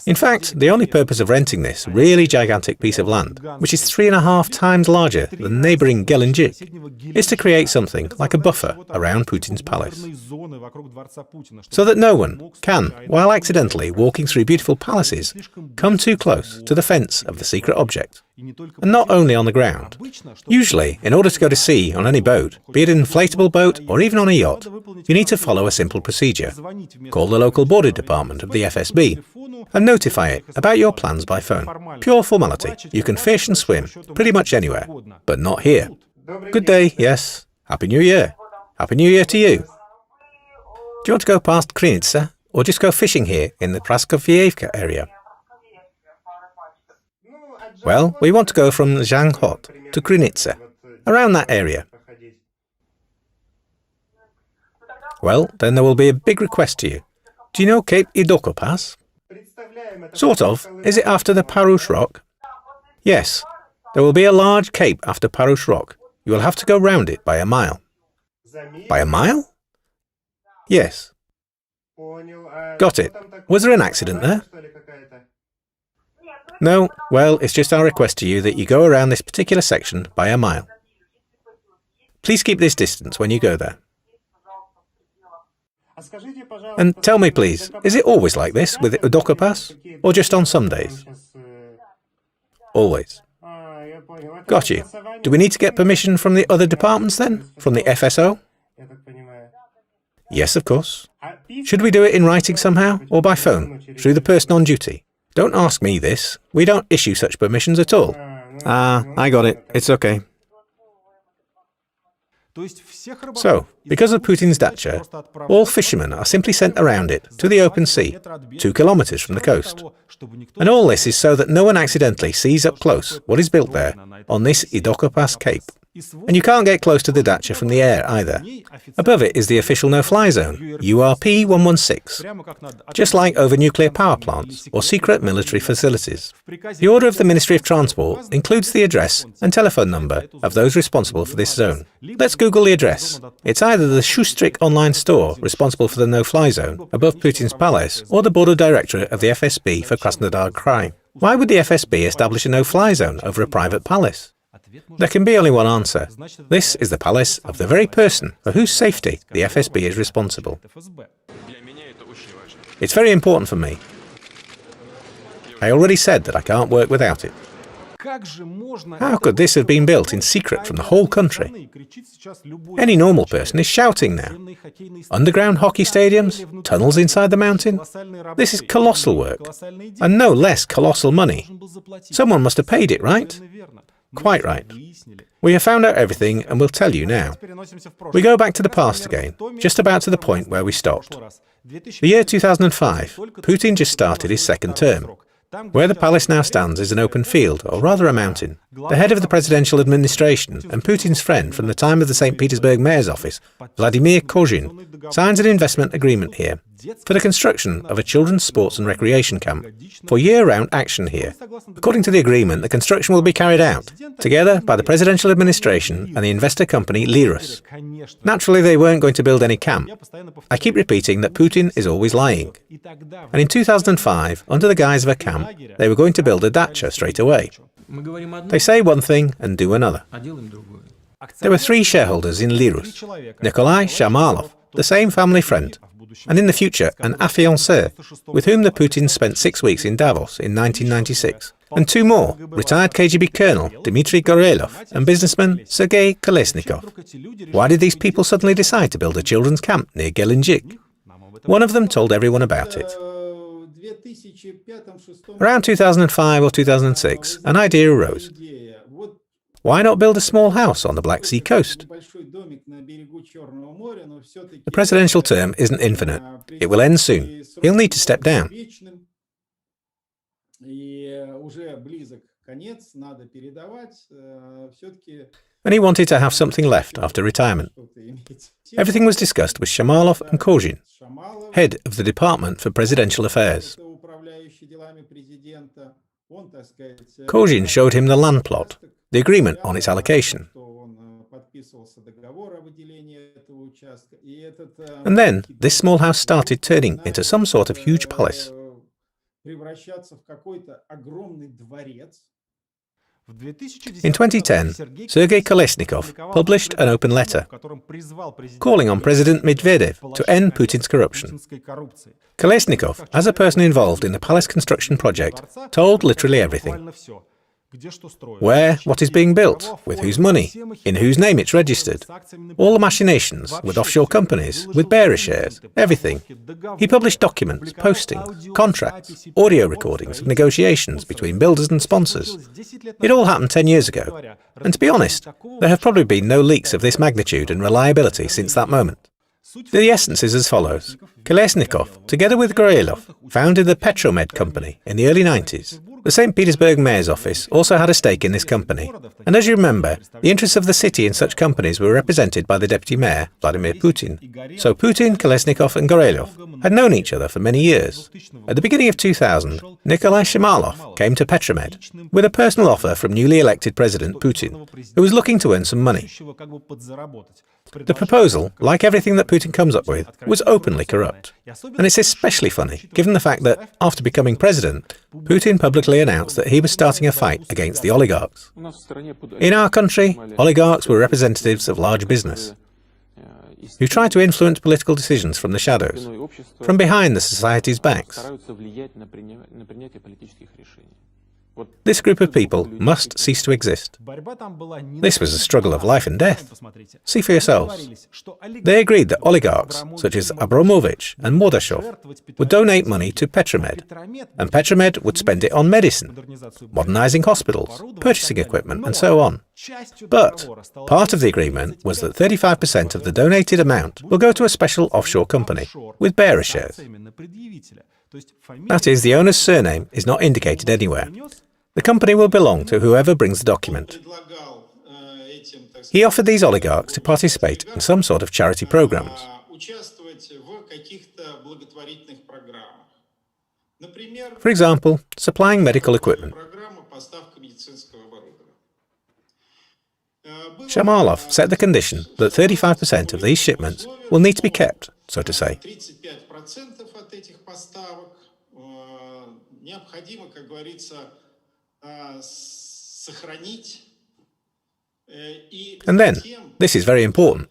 In fact, the only purpose of renting this really gigantic piece of land, which is 3.5 times larger than neighbouring Gelendzhik, is to create something like a buffer around Putin's palace, so that no one can, while accidentally walking through beautiful palaces, come too close to the fence of the secret object. And not only on the ground. Usually, in order to go to sea on any boat, be it an inflatable boat or even on a yacht, you need to follow a simple procedure. Call the local border department of the FSB and notify it about your plans by phone. Pure formality. You can fish and swim pretty much anywhere, but not here. Good day, yes. Happy New Year. Happy New Year to you. Do you want to go past Krynica or just go fishing here in the Praskovievka area? Well, we want to go from Zhanghot to Krynica, around that area. Well, then there will be a big request to you. Do you know Cape Idoko Pass? Sort of. Is it after the Parush Rock? Yes. There will be a large cape after Parush Rock. You will have to go round it by a mile. By a mile? Yes. Got it. Was there an accident there? No, well, it's just our request to you that you go around this particular section by a mile. Please keep this distance when you go there. And tell me, please, is it always like this with the Udoko Pass, or just on some days? Always. Got you. Do we need to get permission from the other departments then? From the FSO? Yes, of course. Should we do it in writing somehow, or by phone, through the person on duty? Don't ask me this. We don't issue such permissions at all. Ah, I got it. It's okay. So, because of Putin's dacha, all fishermen are simply sent around it to the open sea, 2 kilometers from the coast. And all this is so that no one accidentally sees up close what is built there on this Idokopas Cape. And you can't get close to the dacha from the air either. Above it is the official no-fly zone, URP 116, just like over nuclear power plants or secret military facilities. The order of the Ministry of Transport includes the address and telephone number of those responsible for this zone. Let's Google the address. It's either the Shustrik online store responsible for the no-fly zone above Putin's palace or the Board of Directorate of the FSB for Krasnodar Krai. Why would the FSB establish a no-fly zone over a private palace? There can be only one answer. This is the palace of the very person for whose safety the FSB is responsible. It's very important for me. I already said that I can't work without it. How could this have been built in secret from the whole country? Any normal person is shouting now. Underground hockey stadiums? Tunnels inside the mountain? This is colossal work, and no less colossal money. Someone must have paid it, right? Quite right. We have found out everything and we'll tell you now. We go back to the past again, just about to the point where we stopped. The year 2005, Putin just started his second term. Where the palace now stands is an open field, or rather a mountain. The head of the presidential administration and Putin's friend from the time of the St. Petersburg mayor's office, Vladimir Putin, signs an investment agreement here for the construction of a children's sports and recreation camp for year-round action here. According to the agreement, the construction will be carried out together by the presidential administration and the investor company Lirus. Naturally, they weren't going to build any camp. I keep repeating that Putin is always lying. And in 2005, under the guise of a camp, they were going to build a dacha straight away. They say one thing and do another. There were 3 shareholders in Lirus: Nikolai Shamalov, the same family friend, and in the future an affiancé, with whom the Putin spent 6 weeks in Davos in 1996, and 2 more, retired KGB colonel Dmitry Gorelov and businessman Sergei Kolesnikov. Why did these people suddenly decide to build a children's camp near Gelendzhik? One of them told everyone about it. Around 2005 or 2006, an idea arose. Why not build a small house on the Black Sea coast? The presidential term isn't infinite. It will end soon. He'll need to step down. And he wanted to have something left after retirement. Everything was discussed with Shamalov and Kozhin, head of the Department for Presidential Affairs. Kozhin showed him the land plot, the agreement on its allocation. And then this small house started turning into some sort of huge palace. In 2010, Sergei Kolesnikov published an open letter calling on President Medvedev to end Putin's corruption. Kolesnikov, as a person involved in the palace construction project, told literally everything. Where, what is being built, with whose money, in whose name it's registered, all the machinations, with offshore companies, with bearer shares, everything. He published documents, postings, contracts, audio recordings of negotiations between builders and sponsors. It all happened 10 years ago, and to be honest, there have probably been no leaks of this magnitude and reliability since that moment. The essence is as follows. Kolesnikov, together with Gorelov, founded the Petromed company in the early 90s. The St. Petersburg mayor's office also had a stake in this company. And as you remember, the interests of the city in such companies were represented by the deputy mayor, Vladimir Putin. So Putin, Kolesnikov and Gorelov had known each other for many years. At the beginning of 2000, Nikolai Shamalov came to Petromed with a personal offer from newly elected President Putin, who was looking to earn some money. The proposal, like everything that Putin comes up with, was openly corrupt. And it's especially funny, given the fact that, after becoming president, Putin publicly announced that he was starting a fight against the oligarchs. In our country, oligarchs were representatives of large business, who try to influence political decisions from the shadows, from behind the society's backs. This group of people must cease to exist. This was a struggle of life and death. See for yourselves. They agreed that oligarchs, such as Abramovich and Mordashov, would donate money to Petromed, and Petromed would spend it on medicine, modernizing hospitals, purchasing equipment, and so on. But part of the agreement was that 35% of the donated amount will go to a special offshore company with bearer shares. That is, the owner's surname is not indicated anywhere. The company will belong to whoever brings the document. He offered these oligarchs to participate in some sort of charity programs. For example, supplying medical equipment. Shamalov set the condition that 35% of these shipments will need to be kept, so to say. And then, this is very important,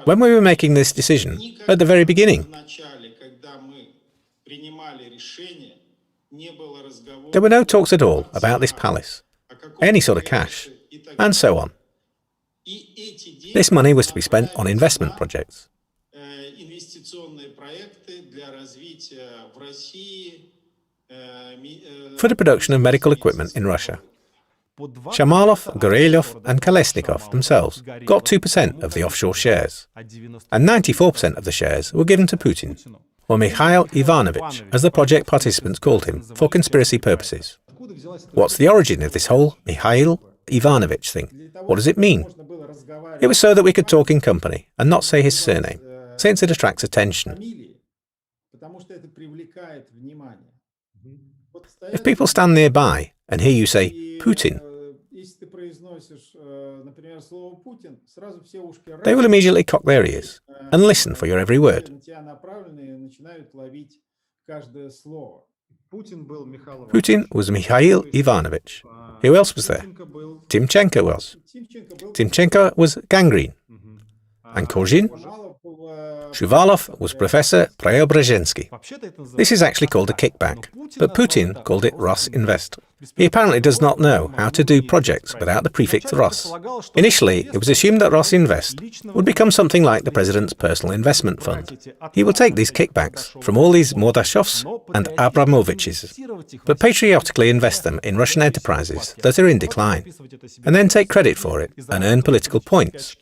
when we were making this decision, at the very beginning, there were no talks at all about this palace, any sort of cash, and so on. This money was to be spent on investment projects. For the production of medical equipment in Russia. Shamalov, Gorelov and Kolesnikov themselves got 2% of the offshore shares, and 94% of the shares were given to Putin, or Mikhail Ivanovich, as the project participants called him, for conspiracy purposes. What's the origin of this whole Mikhail Ivanovich thing? What does it mean? It was so that we could talk in company and not say his surname, since it attracts attention. If people stand nearby and hear you say Putin, they will immediately cock their ears and listen for your every word. Putin was Mikhail Ivanovich. Who else was there? Timchenko was. Timchenko was gangrene. And Kozhin? Shuvalov was Professor Preobrazhensky. This is actually called a kickback, but Putin called it Rosinvest. He apparently does not know how to do projects without the prefix Ros. Initially, it was assumed that Rosinvest would become something like the president's personal investment fund. He will take these kickbacks from all these Mordashovs and Abramoviches, but patriotically invest them in Russian enterprises that are in decline, and then take credit for it and earn political points.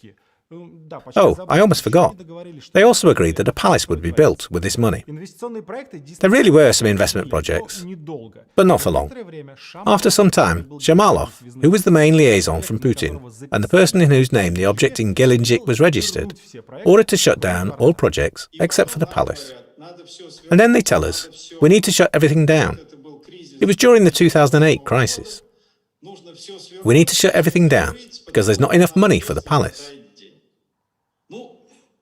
Oh, I almost forgot. They also agreed that a palace would be built with this money. There really were some investment projects, but not for long. After some time, Shamalov, who was the main liaison from Putin, and the person in whose name the object in Gelendzhik was registered, ordered to shut down all projects except for the palace. And then they tell us, we need to shut everything down. It was during the 2008 crisis. We need to shut everything down because there's not enough money for the palace.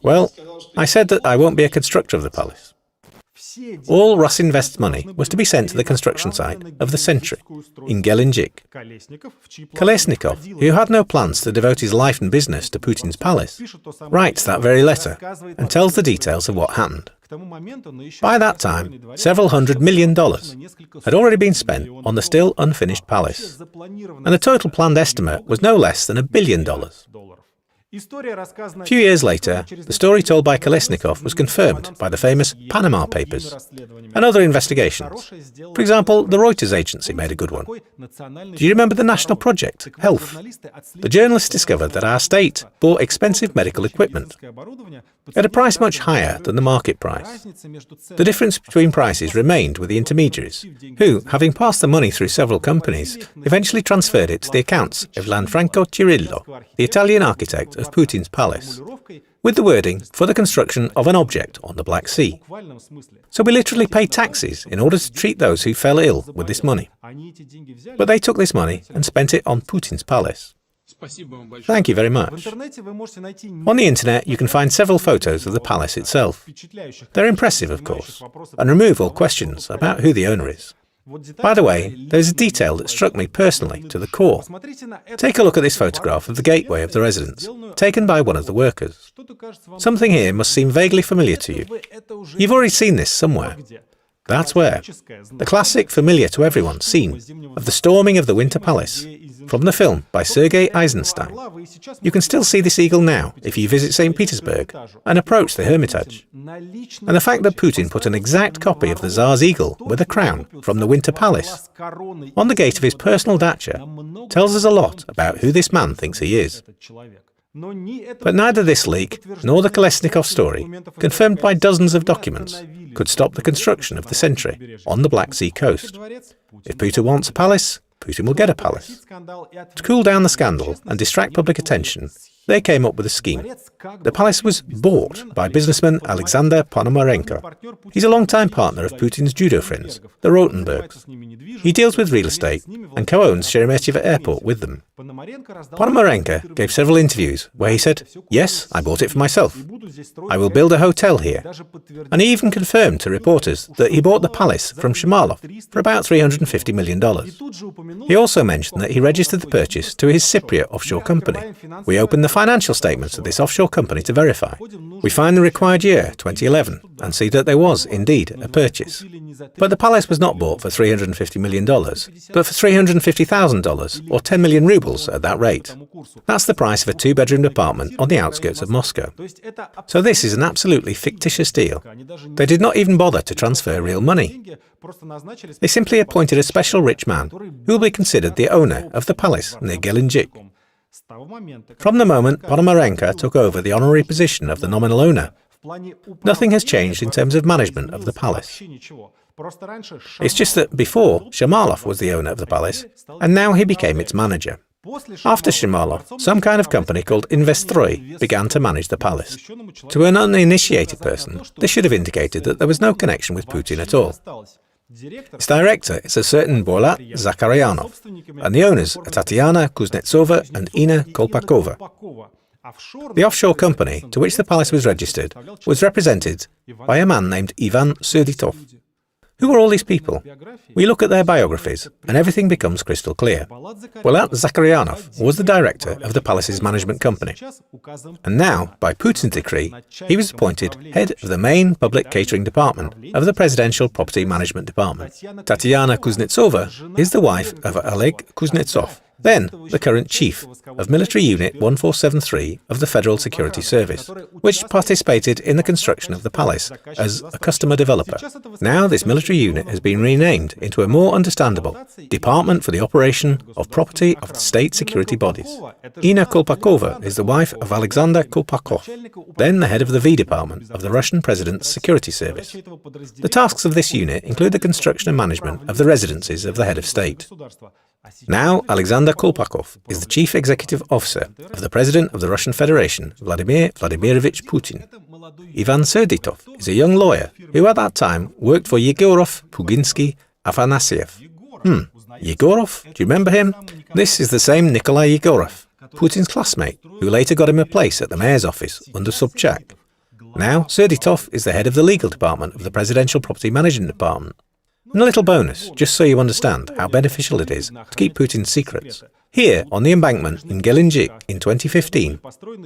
Well, I said that I won't be a constructor of the palace. All Rosinvest's money was to be sent to the construction site of the Century in Gelendzhik. Kolesnikov, who had no plans to devote his life and business to Putin's palace, writes that very letter and tells the details of what happened. By that time, several $100 million had already been spent on the still unfinished palace, and the total planned estimate was no less than $1 billion. A few years later, the story told by Kolesnikov was confirmed by the famous Panama Papers and other investigations. For example, the Reuters agency made a good one. Do you remember the national project, Health? The journalists discovered that our state bought expensive medical equipment at a price much higher than the market price. The difference between prices remained with the intermediaries, who, having passed the money through several companies, eventually transferred it to the accounts of Lanfranco Cirillo, the Italian architect of Putin's palace, with the wording for the construction of an object on the Black Sea. So we literally pay taxes in order to treat those who fell ill with this money. But they took this money and spent it on Putin's palace. Thank you very much. On the internet, you can find several photos of the palace itself. They're impressive, of course, and remove all questions about who the owner is. By the way, there's a detail that struck me personally to the core. Take a look at this photograph of the gateway of the residence, taken by one of the workers. Something here must seem vaguely familiar to you. You've already seen this somewhere. That's where. The classic, familiar to everyone, scene of the storming of the Winter Palace, from the film by Sergei Eisenstein. You can still see this eagle now if you visit St. Petersburg and approach the Hermitage. And the fact that Putin put an exact copy of the Tsar's eagle with a crown from the Winter Palace on the gate of his personal dacha tells us a lot about who this man thinks he is. But neither this leak nor the Kolesnikov story, confirmed by dozens of documents, could stop the construction of the Sentry on the Black Sea coast. If Putin wants a palace, Putin will get a palace. To cool down the scandal and distract public attention, they came up with a scheme. The palace was bought by businessman Alexander Ponomarenko. He's a long-time partner of Putin's judo friends, the Rotenbergs. He deals with real estate and co-owns Sheremetyevo Airport with them. Ponomarenko gave several interviews where he said, "Yes, I bought it for myself. I will build a hotel here." And he even confirmed to reporters that he bought the palace from Shamalov for about $350 million. He also mentioned that he registered the purchase to his Cypriot offshore company. We opened the financial statements of this offshore company to verify. We find the required year, 2011, and see that there was, indeed, a purchase. But the palace was not bought for $350 million, but for $350,000, or 10 million rubles at that rate. That's the price of a two-bedroom apartment on the outskirts of Moscow. So this is an absolutely fictitious deal. They did not even bother to transfer real money. They simply appointed a special rich man who will be considered the owner of the palace near Gelendzhik. From the moment Ponomarenko took over the honorary position of the nominal owner, nothing has changed in terms of management of the palace. It's just that before, Shamalov was the owner of the palace, and now he became its manager. After Shamalov, some kind of company called Investroy began to manage the palace. To an uninitiated person, this should have indicated that there was no connection with Putin at all. Its director is a certain Bolat Zakharyanov, and the owners are Tatiana Kuznetsova and Ina Kolpakova. The offshore company to which the palace was registered was represented by a man named Ivan Serditov. Who are all these people? We look at their biographies, and everything becomes crystal clear. Bolat Zakharyanov was the director of the palace's management company. And now, by Putin's decree, he was appointed head of the main public catering department of the Presidential Property Management Department. Tatiana Kuznetsova is the wife of Oleg Kuznetsov, then the current chief of Military Unit 1473 of the Federal Security Service, which participated in the construction of the palace as a customer developer. Now this military unit has been renamed into a more understandable Department for the Operation of Property of the State Security Bodies. Ina Kolpakova is the wife of Alexander Kolpakov, then the head of the V Department of the Russian President's Security Service. The tasks of this unit include the construction and management of the residences of the head of state. Now, Alexander Kolpakov is the chief executive officer of the President of the Russian Federation, Vladimir Vladimirovich Putin. Ivan Serditov is a young lawyer who at that time worked for Yegorov, Puginsky, Afanasyev. Yegorov? Do you remember him? This is the same Nikolai Yegorov, Putin's classmate, who later got him a place at the mayor's office under Sobchak. Now, Serditov is the head of the legal department of the Presidential Property Management Department. And a little bonus, just so you understand how beneficial it is to keep Putin's secrets. Here, on the embankment in Gelendzhik in 2015,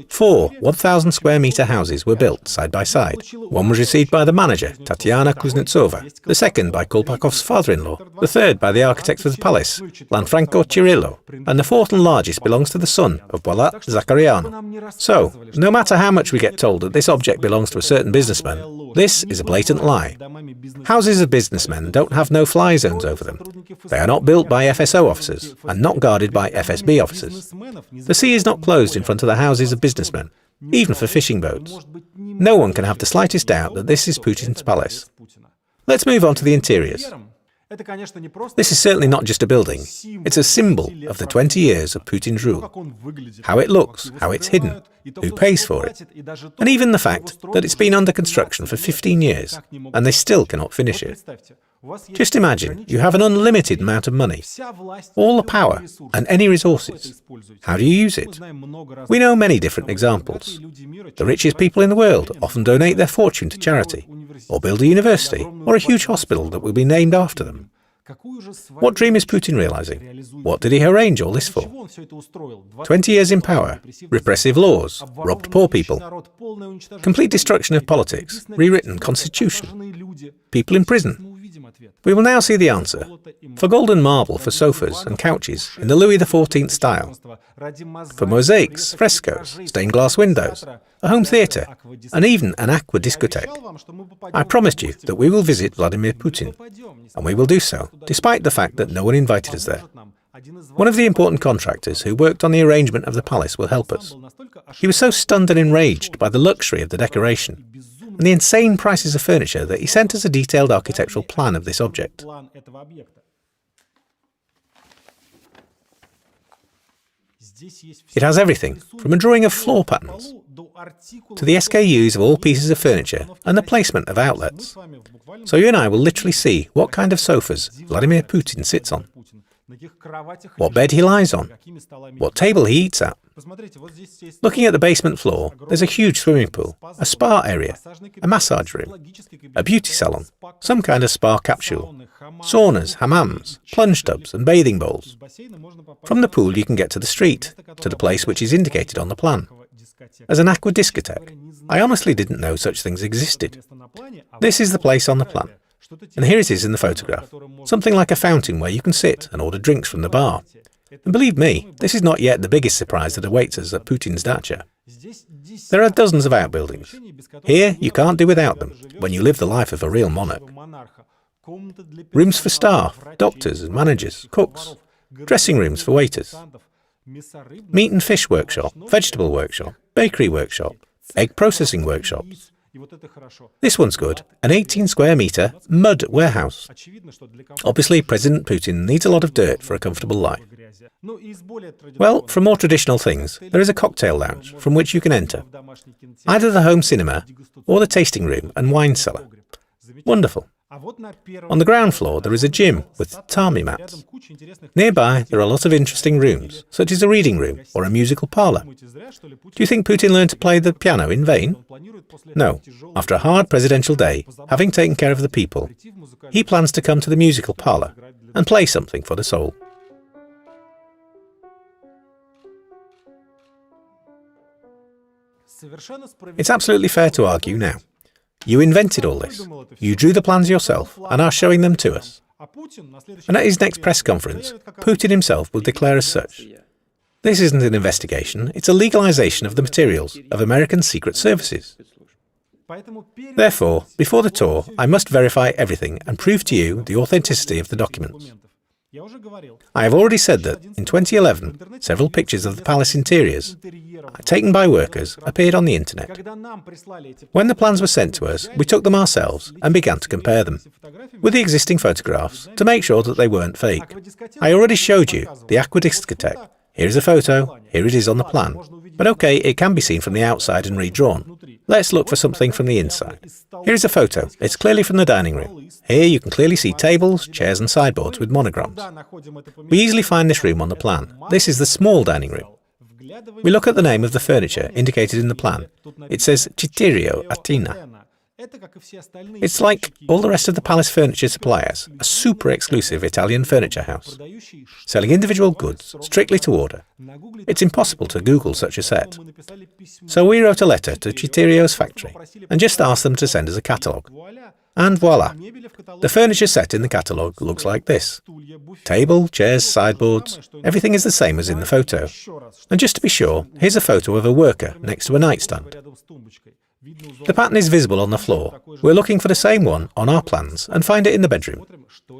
4 1,000-square-metre houses were built side by side. One was received by the manager, Tatiana Kuznetsova, the second by Kolpakov's father-in-law, the third by the architect of the palace, Lanfranco Cirillo, and the fourth and largest belongs to the son of Bolat Zakharyanov. So, no matter how much we get told that this object belongs to a certain businessman, this is a blatant lie. Houses of businessmen don't have no-fly zones over them. They are not built by FSO officers and not guarded by FSB officers. The sea is not closed in front of the houses of businessmen, even for fishing boats. No one can have the slightest doubt that this is Putin's palace. Let's move on to the interiors. This is certainly not just a building. It's a symbol of the 20 years of Putin's rule. How it looks, how it's hidden, who pays for it, and even the fact that it's been under construction for 15 years and they still cannot finish it. Just imagine, you have an unlimited amount of money, all the power and any resources. How do you use it? We know many different examples. The richest people in the world often donate their fortune to charity, or build a university, or a huge hospital that will be named after them. What dream is Putin realizing? What did he arrange all this for? 20 years in power, repressive laws, robbed poor people, complete destruction of politics, rewritten constitution, people in prison. We will now see the answer. For golden marble for sofas and couches in the Louis XIV style, for mosaics, frescoes, stained glass windows, a home theatre, and even an aqua discotheque. I promised you that we will visit Vladimir Putin, and we will do so, despite the fact that no one invited us there. One of the important contractors who worked on the arrangement of the palace will help us. He was so stunned and enraged by the luxury of the decoration and the insane prices of furniture that he sent us a detailed architectural plan of this object. It has everything, from a drawing of floor patterns to the SKUs of all pieces of furniture and the placement of outlets. So you and I will literally see what kind of sofas Vladimir Putin sits on, what bed he lies on, what table he eats at. Looking at the basement floor, there's a huge swimming pool, a spa area, a massage room, a beauty salon, some kind of spa capsule, saunas, hammams, plunge tubs and bathing bowls. From the pool you can get to the street, to the place which is indicated on the plan, as an aqua discotheque. I honestly didn't know such things existed. This is the place on the plan. And here it is in the photograph, something like a fountain where you can sit and order drinks from the bar. And believe me, this is not yet the biggest surprise that awaits us at Putin's dacha. There are dozens of outbuildings. Here you can't do without them when you live the life of a real monarch. Rooms for staff, doctors and managers, cooks, dressing rooms for waiters, meat and fish workshop, vegetable workshop, bakery workshop, egg processing workshops. This one's good, an 18 square metre mud warehouse. Obviously, President Putin needs a lot of dirt for a comfortable life. Well, for more traditional things, there is a cocktail lounge from which you can enter, either the home cinema or the tasting room and wine cellar. Wonderful. On the ground floor, there is a gym with tatami mats. Nearby, there are a lot of interesting rooms, such as a reading room or a musical parlour. Do you think Putin learned to play the piano in vain? No. After a hard presidential day, having taken care of the people, he plans to come to the musical parlour and play something for the soul. It's absolutely fair to argue now. You invented all this. You drew the plans yourself and are showing them to us. And at his next press conference, Putin himself will declare as such. This isn't an investigation, it's a legalization of the materials of American secret services. Therefore, before the tour, I must verify everything and prove to you the authenticity of the documents. I have already said that, in 2011, several pictures of the palace interiors, taken by workers, appeared on the internet. When the plans were sent to us, we took them ourselves and began to compare them with the existing photographs to make sure that they weren't fake. I already showed you the aqua discotheque. Here is a photo, here it is on the plan. But okay, it can be seen from the outside and redrawn. Let's look for something from the inside. Here is a photo. It's clearly from the dining room. Here you can clearly see tables, chairs and sideboards with monograms. We easily find this room on the plan. This is the small dining room. We look at the name of the furniture indicated in the plan. It says Citerio Atina. It's like all the rest of the palace furniture suppliers, a super exclusive Italian furniture house, selling individual goods strictly to order. It's impossible to Google such a set. So we wrote a letter to Citerio's factory and just asked them to send us a catalogue. And voila! The furniture set in the catalogue looks like this. Table, chairs, sideboards, everything is the same as in the photo. And just to be sure, here's a photo of a worker next to a nightstand. The pattern is visible on the floor. We're looking for the same one on our plans and find it in the bedroom.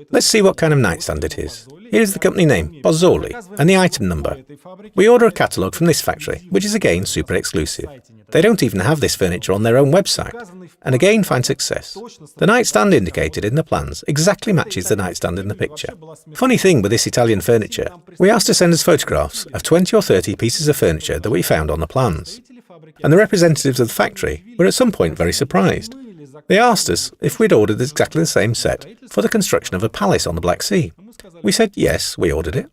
Let's see what kind of nightstand it is. Here's the company name, Pozzoli, and the item number. We order a catalogue from this factory, which is again super exclusive. They don't even have this furniture on their own website, and again find success. The nightstand indicated in the plans exactly matches the nightstand in the picture. Funny thing with this Italian furniture, we asked to send us photographs of 20 or 30 pieces of furniture that we found on the plans. And the representatives of the factory were at some point very surprised. They asked us if we'd ordered exactly the same set for the construction of a palace on the Black Sea. We said yes, we ordered it.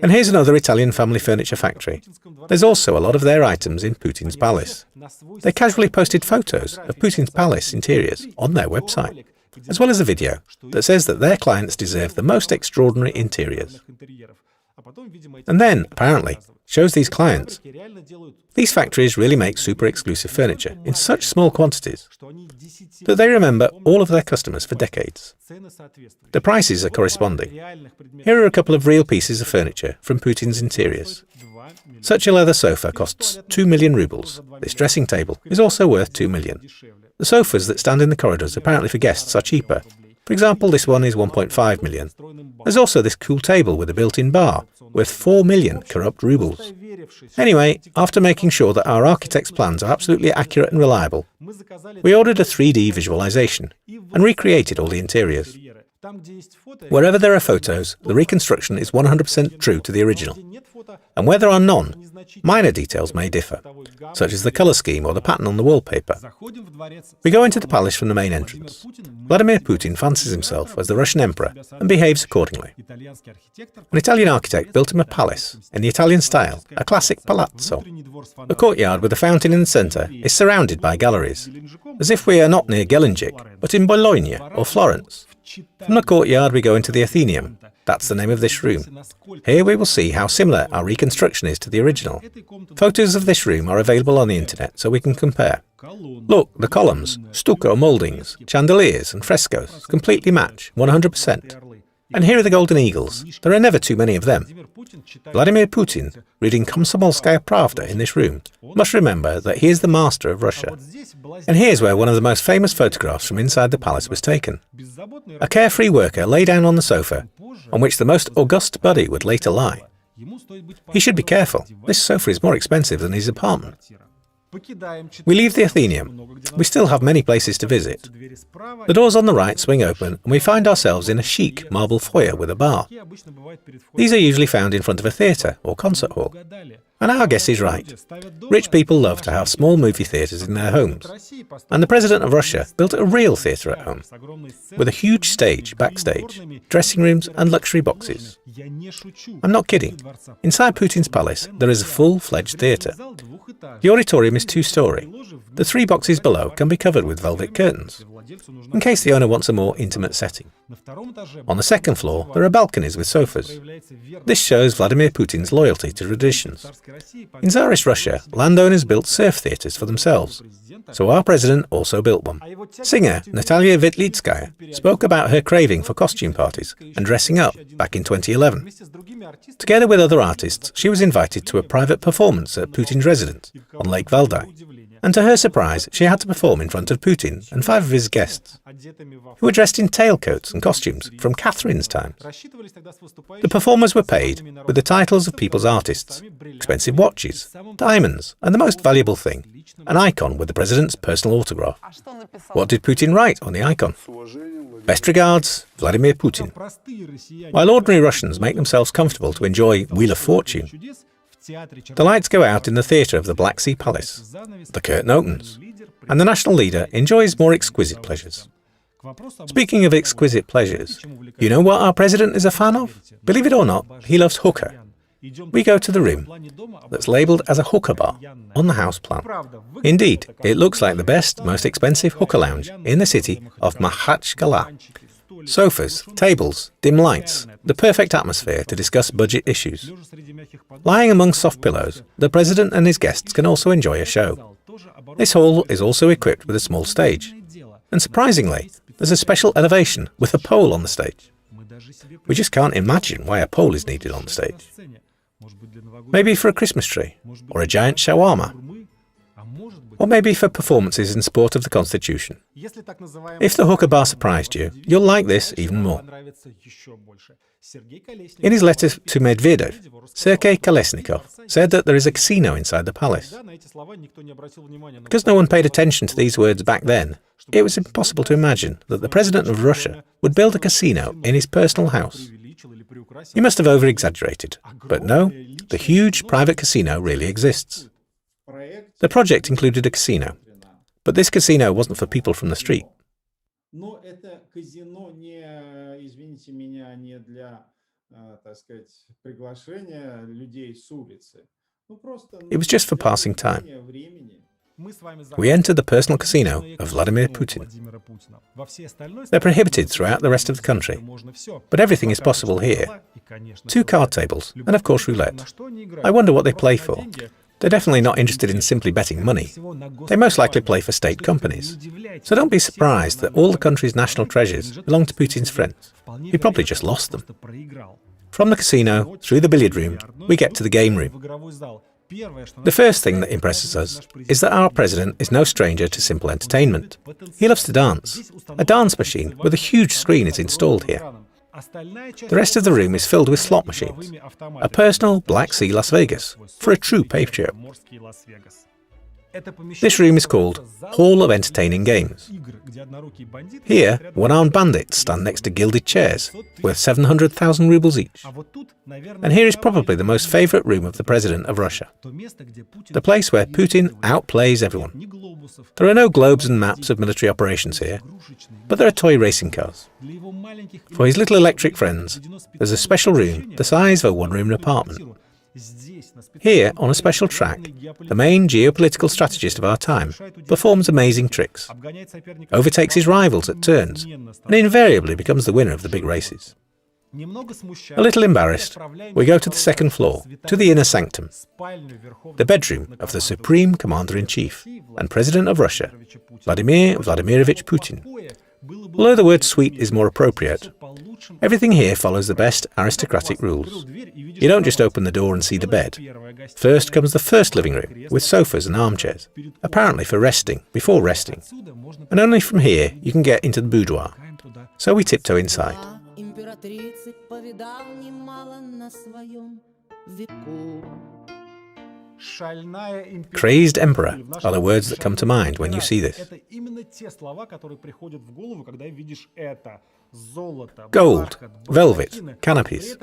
And here's another Italian family furniture factory. There's also a lot of their items in Putin's palace. They casually posted photos of Putin's palace interiors on their website, as well as a video that says that their clients deserve the most extraordinary interiors. And then, apparently, shows these clients. These factories really make super exclusive furniture in such small quantities that they remember all of their customers for decades. The prices are corresponding. Here are a couple of real pieces of furniture from Putin's interiors. Such a leather sofa costs 2 million rubles. This dressing table is also worth 2 million. The sofas that stand in the corridors apparently for guests are cheaper. For example, this one is 1.5 million. There's also this cool table with a built-in bar, worth 4 million corrupt rubles. Anyway, after making sure that our architect's plans are absolutely accurate and reliable, we ordered a 3D visualization and recreated all the interiors. Wherever there are photos, the reconstruction is 100% true to the original. And where there are none, minor details may differ, such as the colour scheme or the pattern on the wallpaper. We go into the palace from the main entrance. Vladimir Putin fancies himself as the Russian emperor and behaves accordingly. An Italian architect built him a palace in the Italian style, a classic palazzo. The courtyard with a fountain in the centre is surrounded by galleries, as if we are not near Gelendzhik, but in Bologna or Florence. From the courtyard we go into the Athenaeum. That's the name of this room. Here we will see how similar our reconstruction is to the original. Photos of this room are available on the internet so we can compare. Look, the columns, stucco mouldings, chandeliers and frescoes completely match 100%. And here are the golden eagles. There are never too many of them. Vladimir Putin, reading Komsomolskaya Pravda in this room, must remember that he is the master of Russia. And here's where one of the most famous photographs from inside the palace was taken. A carefree worker lay down on the sofa, on which the most august body would later lie. He should be careful. This sofa is more expensive than his apartment. We leave the Athenaeum. We still have many places to visit. The doors on the right swing open and we find ourselves in a chic marble foyer with a bar. These are usually found in front of a theatre or concert hall. And our guess is right. Rich people love to have small movie theatres in their homes. And the President of Russia built a real theatre at home, with a huge stage backstage, dressing rooms and luxury boxes. I'm not kidding. Inside Putin's palace, there is a full-fledged theatre. The auditorium is two-storey. The 3 boxes below can be covered with velvet curtains, in case the owner wants a more intimate setting. On the second floor, there are balconies with sofas. This shows Vladimir Putin's loyalty to traditions. In Tsarist Russia, landowners built serf theatres for themselves, so our president also built one. Singer Natalia Vetlitskaya spoke about her craving for costume parties and dressing up back in 2011. Together with other artists, she was invited to a private performance at Putin's residence on Lake Valdai. And to her surprise, she had to perform in front of Putin and 5 of his guests, who were dressed in tailcoats and costumes from Catherine's times. The performers were paid with the titles of people's artists, expensive watches, diamonds, and the most valuable thing, an icon with the president's personal autograph. What did Putin write on the icon? Best regards, Vladimir Putin. While ordinary Russians make themselves comfortable to enjoy Wheel of Fortune, the lights go out in the theatre of the Black Sea Palace, the curtain opens, and the national leader enjoys more exquisite pleasures. Speaking of exquisite pleasures, you know what our president is a fan of? Believe it or not, he loves hookah. We go to the room that's labelled as a hookah bar on the house plan. Indeed, it looks like the best, most expensive hookah lounge in the city of Makhachkala. Sofas, tables, dim lights, the perfect atmosphere to discuss budget issues. Lying among soft pillows, the president and his guests can also enjoy a show. This hall is also equipped with a small stage. And surprisingly, there's a special elevation with a pole on the stage. We just can't imagine why a pole is needed on the stage. Maybe for a Christmas tree, or a giant shawarma, or maybe for performances in support of the Constitution. If the hookah bar surprised you, you'll like this even more. In his letter to Medvedev, Sergei Kolesnikov said that there is a casino inside the palace. Because no one paid attention to these words back then, it was impossible to imagine that the president of Russia would build a casino in his personal house. He must have over-exaggerated, but no, the huge private casino really exists. The project included a casino, but this casino wasn't for people from the street. It was just for passing time. We enter the personal casino of Vladimir Putin. They're prohibited throughout the rest of the country, but everything is possible here. 2 card tables, and of course roulette. I wonder what they play for. They're definitely not interested in simply betting money. They most likely play for state companies. So don't be surprised that all the country's national treasures belong to Putin's friends. He probably just lost them. From the casino, through the billiard room, we get to the game room. The first thing that impresses us is that our president is no stranger to simple entertainment. He loves to dance. A dance machine with a huge screen is installed here. The rest of the room is filled with slot machines. A personal Black Sea Las Vegas for a true patriot. This room is called Hall of Entertaining Games. Here, one-armed bandits stand next to gilded chairs, worth 700,000 rubles each. And here is probably the most favourite room of the President of Russia. The place where Putin outplays everyone. There are no globes and maps of military operations here, but there are toy racing cars. For his little electric friends, there's a special room the size of a one-room apartment. Here, on a special track, the main geopolitical strategist of our time performs amazing tricks, overtakes his rivals at turns, and invariably becomes the winner of the big races. A little embarrassed, we go to the second floor, to the inner sanctum, the bedroom of the Supreme Commander-in-Chief and President of Russia, Vladimir Vladimirovich Putin. Although the word suite is more appropriate, everything here follows the best aristocratic rules. You don't just open the door and see the bed. First comes the first living room, with sofas and armchairs, apparently for resting, before resting. And only from here you can get into the boudoir. So we tiptoe inside. Crazed emperor are the words that come to mind when you see this. Gold, velvet, canopies,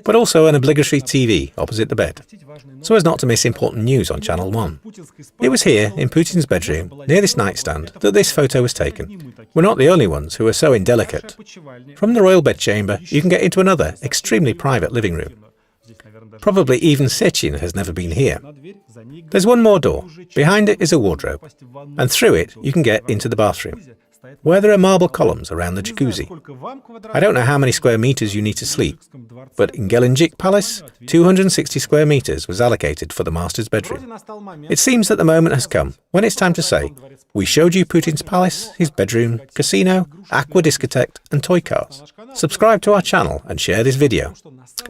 but also an obligatory TV opposite the bed, so as not to miss important news on Channel 1. It was here, in Putin's bedroom, near this nightstand, that this photo was taken. We're not the only ones who are so indelicate. From the royal bedchamber, you can get into another, extremely private living room. Probably even Sechin has never been here. There's one more door. Behind it is a wardrobe, and through it you can get into the bathroom, where there are marble columns around the jacuzzi. I don't know how many square meters you need to sleep, but in Gelendzhik Palace, 260 square meters was allocated for the master's bedroom. It seems that the moment has come when it's time to say, we showed you Putin's palace, his bedroom, casino, aqua discotheque and toy cars. Subscribe to our channel and share this video.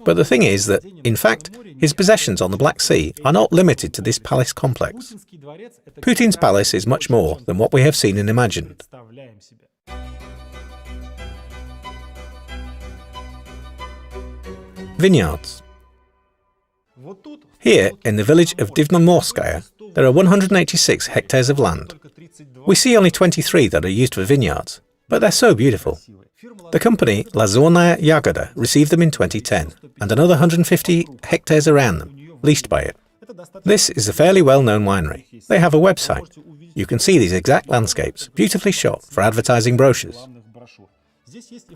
But the thing is that, in fact, his possessions on the Black Sea are not limited to this palace complex. Putin's palace is much more than what we have seen and imagined. Vineyards. Here, in the village of Divnomorskaya, there are 186 hectares of land. We see only 23 that are used for vineyards, but they're so beautiful. The company Lazornaya Yagoda received them in 2010, and another 150 hectares around them, leased by it. This is a fairly well-known winery. They have a website. You can see these exact landscapes, beautifully shot for advertising brochures.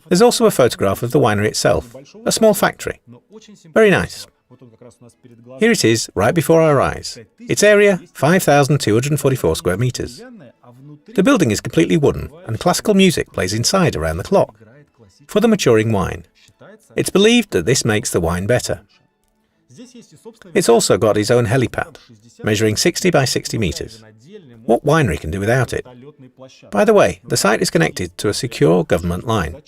There's also a photograph of the winery itself, a small factory. Very nice. Here it is, right before our eyes. Its area, 5,244 square meters. The building is completely wooden, and classical music plays inside around the clock for the maturing wine. It's believed that this makes the wine better. It's also got its own helipad, measuring 60 by 60 meters. What winery can do without it? By the way, the site is connected to a secure government line.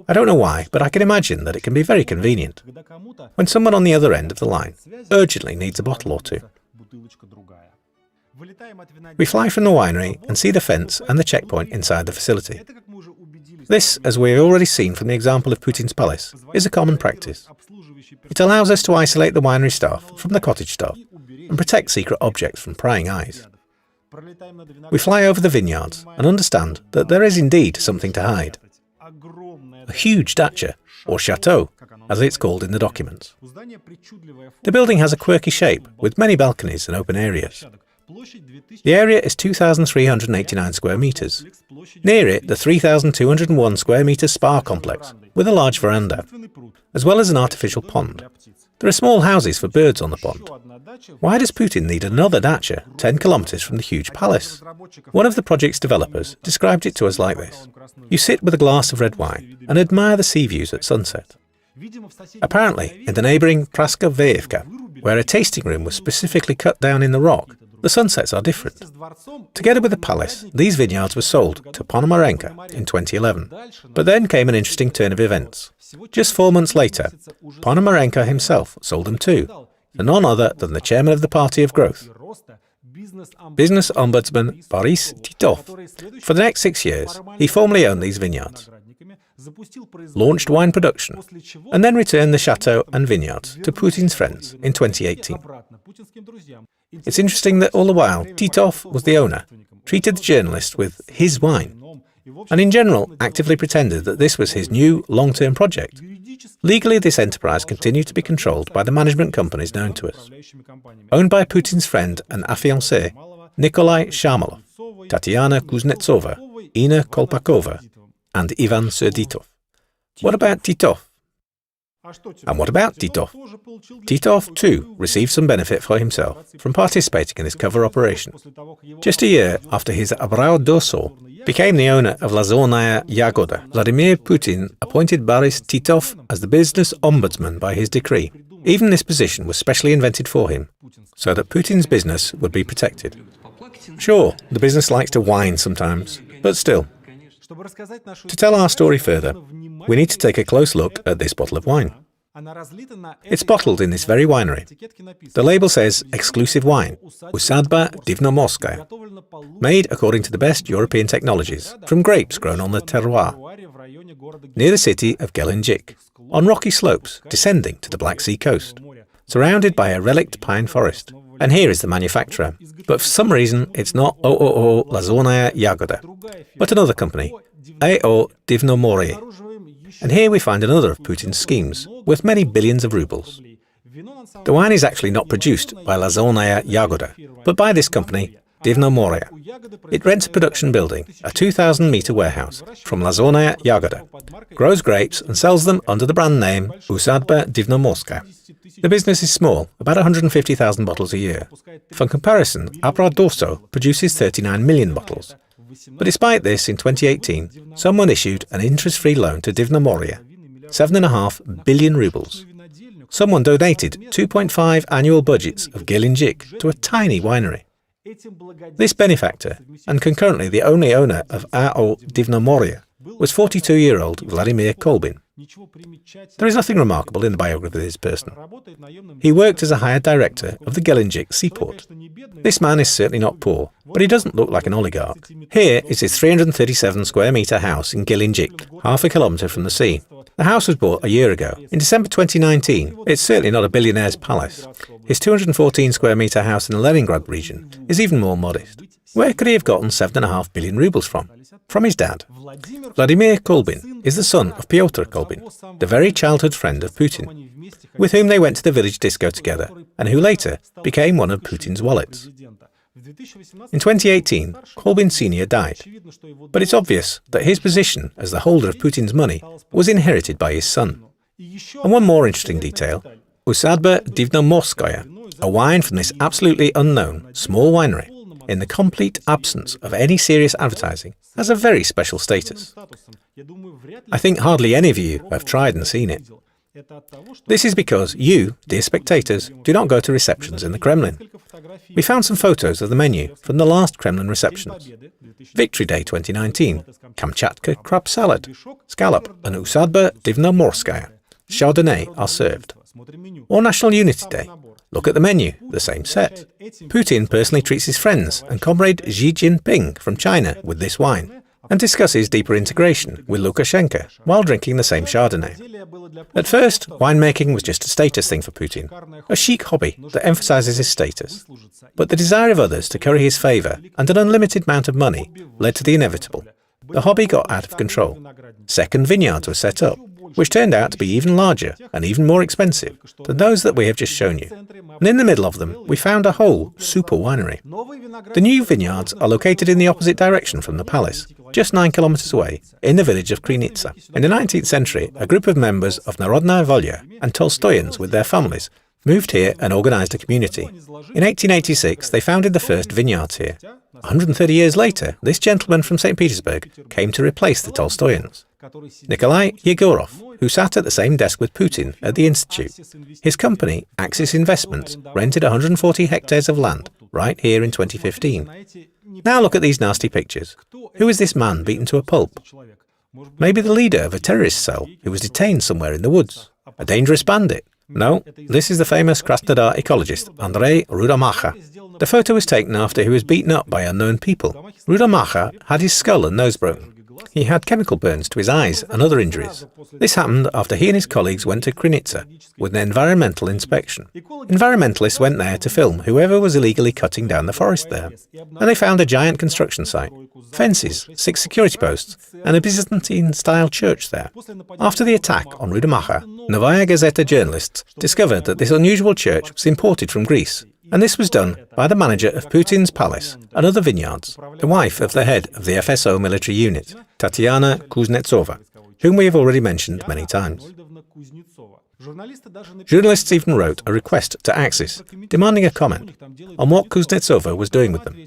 I don't know why, but I can imagine that it can be very convenient when someone on the other end of the line urgently needs a bottle or two. We fly from the winery and see the fence and the checkpoint inside the facility. This, as we have already seen from the example of Putin's palace, is a common practice. It allows us to isolate the winery staff from the cottage staff and protect secret objects from prying eyes. We fly over the vineyards and understand that there is indeed something to hide. A huge dacha, or chateau, as it's called in the documents. The building has a quirky shape with many balconies and open areas. The area is 2,389 square meters. Near it, the 3,201 square meter spa complex with a large veranda, as well as an artificial pond. There are small houses for birds on the pond. Why does Putin need another dacha 10 kilometers from the huge palace? One of the project's developers described it to us like this. You sit with a glass of red wine and admire the sea views at sunset. Apparently, in the neighbouring Praskoveevka, where a tasting room was specifically cut down in the rock, the sunsets are different. Together with the palace, these vineyards were sold to Ponomarenko in 2011. But then came an interesting turn of events. Just 4 months later, Ponomarenko himself sold them too, to none other than the chairman of the Party of Growth, business ombudsman Boris Titov. For the next 6 years, he formally owned these vineyards, launched wine production, and then returned the chateau and vineyards to Putin's friends in 2018. It's interesting that all the while, Titov was the owner, treated the journalist with his wine, and in general actively pretended that this was his new long-term project. Legally, this enterprise continued to be controlled by the management companies known to us, owned by Putin's friend and affiancé, Nikolai Shamalov, Tatiana Kuznetsova, Ina Kolpakova, and Ivan Serditov. What about Titov? And what about Titov? Titov, too, received some benefit for himself from participating in this cover operation. Just a year after his Abrao became the owner of Lazornaya Yagoda, Vladimir Putin appointed Boris Titov as the business ombudsman by his decree. Even this position was specially invented for him, so that Putin's business would be protected. Sure, the business likes to whine sometimes, but still. To tell our story further, we need to take a close look at this bottle of wine. It's bottled in this very winery. The label says exclusive wine, Usadba Divnomorskaya, made according to the best European technologies from grapes grown on the terroir, near the city of Gelendzhik, on rocky slopes descending to the Black Sea coast, surrounded by a relict pine forest. And here is the manufacturer. But for some reason, it's not OOO Lazornaya Yagoda, but another company, AO Divnomorie. And here we find another of Putin's schemes, worth many billions of rubles. The wine is actually not produced by Lazornaya Yagoda, but by this company, Divnomoria. It rents a production building, a 2,000-metre warehouse, from Lazornaya Yagoda, grows grapes and sells them under the brand name Usadba Divnomorskaya. The business is small, about 150,000 bottles a year. For comparison, Abrao produces 39 million bottles. But despite this, in 2018, someone issued an interest-free loan to Divnomoria, 7.5 billion rubles. Someone donated 2.5 annual budgets of Gelendzhik to a tiny winery. This benefactor, and concurrently the only owner of AO Divnomoria, was 42-year-old Vladimir Kolbin. There is nothing remarkable in the biography of this person. He worked as a hired director of the Gelendzhik seaport. This man is certainly not poor, but he doesn't look like an oligarch. Here is his 337-square-metre house in Gelendzhik, half a kilometre from the sea. The house was bought a year ago. In December 2019, it's certainly not a billionaire's palace. His 214-square-metre house in the Leningrad region is even more modest. Where could he have gotten 7.5 billion rubles from? From his dad. Vladimir Kolbin is the son of Pyotr Kolbin, the very childhood friend of Putin, with whom they went to the village disco together, and who later became one of Putin's wallets. In 2018, Kolbin Sr. died, but it's obvious that his position as the holder of Putin's money was inherited by his son. And one more interesting detail, Usadba Divnomorskaya, a wine from this absolutely unknown small winery, in the complete absence of any serious advertising, has a very special status. I think hardly any of you have tried and seen it. This is because you, dear spectators, do not go to receptions in the Kremlin. We found some photos of the menu from the last Kremlin receptions. Victory Day 2019, Kamchatka crab salad, scallop and Usadba Divnomorskaya, Chardonnay are served. Or National Unity Day. Look at the menu, the same set. Putin personally treats his friends and comrade Xi Jinping from China with this wine, and discusses deeper integration with Lukashenko while drinking the same Chardonnay. At first, winemaking was just a status thing for Putin, a chic hobby that emphasizes his status. But the desire of others to curry his favor and an unlimited amount of money led to the inevitable. The hobby got out of control. Second vineyards were set up. which turned out to be even larger and even more expensive than those that we have just shown you. And in the middle of them, we found a whole super winery. The new vineyards are located in the opposite direction from the palace, just 9 kilometers away, in the village of Krynica. In the 19th century, a group of members of Narodnaya Volya and Tolstoyans with their families moved here and organized a community. In 1886, they founded the first vineyards here. 130 years later, this gentleman from St. Petersburg came to replace the Tolstoyans. Nikolai Yegorov, who sat at the same desk with Putin at the Institute. His company, Axis Investments, rented 140 hectares of land right here in 2015. Now look at these nasty pictures. Who is this man beaten to a pulp? Maybe the leader of a terrorist cell who was detained somewhere in the woods. A dangerous bandit. No, this is the famous Krasnodar ecologist, Andrei Rudamacher. The photo was taken after he was beaten up by unknown people. Rudamacher had his skull and nose broken. He had chemical burns to his eyes and other injuries. This happened after he and his colleagues went to Krynica with an environmental inspection. Environmentalists went there to film whoever was illegally cutting down the forest there. And they found a giant construction site, fences, 6 security posts, and a Byzantine-style church there. After the attack on Rudamacher, Novaya Gazeta journalists discovered that this unusual church was imported from Greece. And this was done by the manager of Putin's palace and other vineyards, the wife of the head of the FSO military unit, Tatiana Kuznetsova, whom we have already mentioned many times. Journalists even wrote a request to Axis, demanding a comment on what Kuznetsova was doing with them.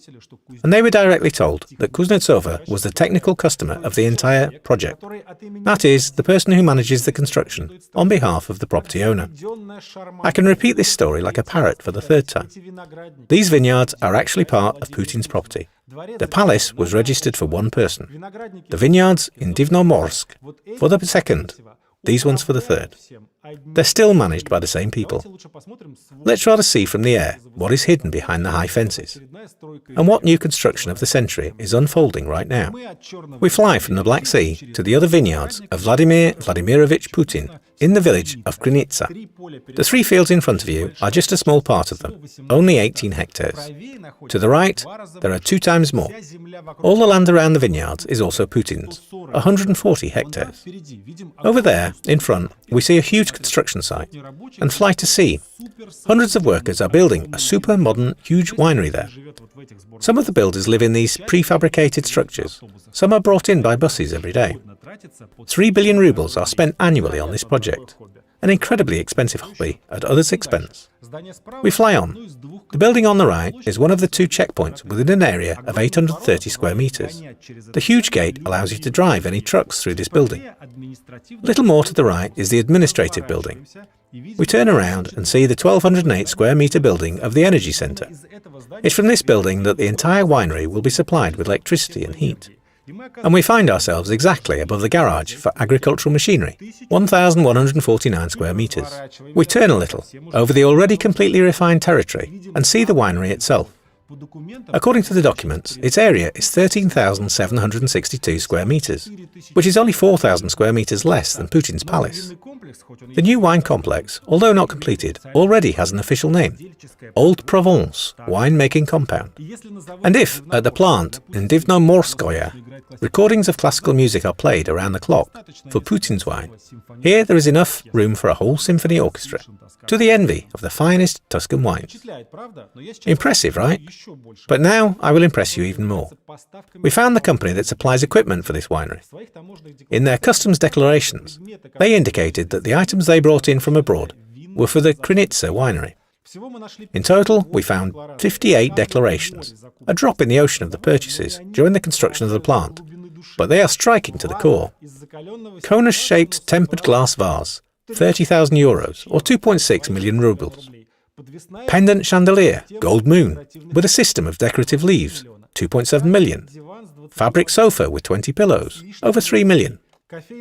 And they were directly told that Kuznetsova was the technical customer of the entire project. That is, the person who manages the construction on behalf of the property owner. I can repeat this story like a parrot for the 3rd time. These vineyards are actually part of Putin's property. The palace was registered for one person. The vineyards in Divnomorsk for the 2nd. These ones for the 3rd. They're still managed by the same people. Let's rather see from the air what is hidden behind the high fences, and what new construction of the century is unfolding right now. We fly from the Black Sea to the other vineyards of Vladimir Vladimirovich Putin in the village of Krynica. The 3 fields in front of you are just a small part of them, only 18 hectares. To the right, there are 2 times more. All the land around the vineyards is also Putin's, 140 hectares. Over there, in front, we see a huge construction site and fly to sea. Hundreds of workers are building a super modern, huge winery there. Some of the builders live in these prefabricated structures. Some are brought in by buses every day. 3 billion rubles are spent annually on this project, an incredibly expensive hobby at others' expense. We fly on. The building on the right is one of the 2 checkpoints within an area of 830 square meters. The huge gate allows you to drive any trucks through this building. A little more to the right is the administrative building. We turn around and see the 1,208 square meter building of the energy center. It's from this building that the entire winery will be supplied with electricity and heat. And we find ourselves exactly above the garage for agricultural machinery, 1,149 square meters. We turn a little over the already completely refined territory and see the winery itself. According to the documents, its area is 13,762 square meters, which is only 4,000 square meters less than Putin's palace. The new wine complex, although not completed, already has an official name, Old Provence Winemaking Compound. And if, at the plant in Divnomorskoye, recordings of classical music are played around the clock for Putin's wine, here there is enough room for a whole symphony orchestra, to the envy of the finest Tuscan wines. Impressive, right? But now I will impress you even more. We found the company that supplies equipment for this winery. In their customs declarations, they indicated that the items they brought in from abroad were for the Krynica winery. In total, we found 58 declarations, a drop in the ocean of the purchases during the construction of the plant, but they are striking to the core. Conus-shaped tempered glass vase, 30,000 euros, or 2.6 million rubles. Pendant chandelier, gold moon, with a system of decorative leaves, 2.7 million. Fabric sofa with 20 pillows, over 3 million.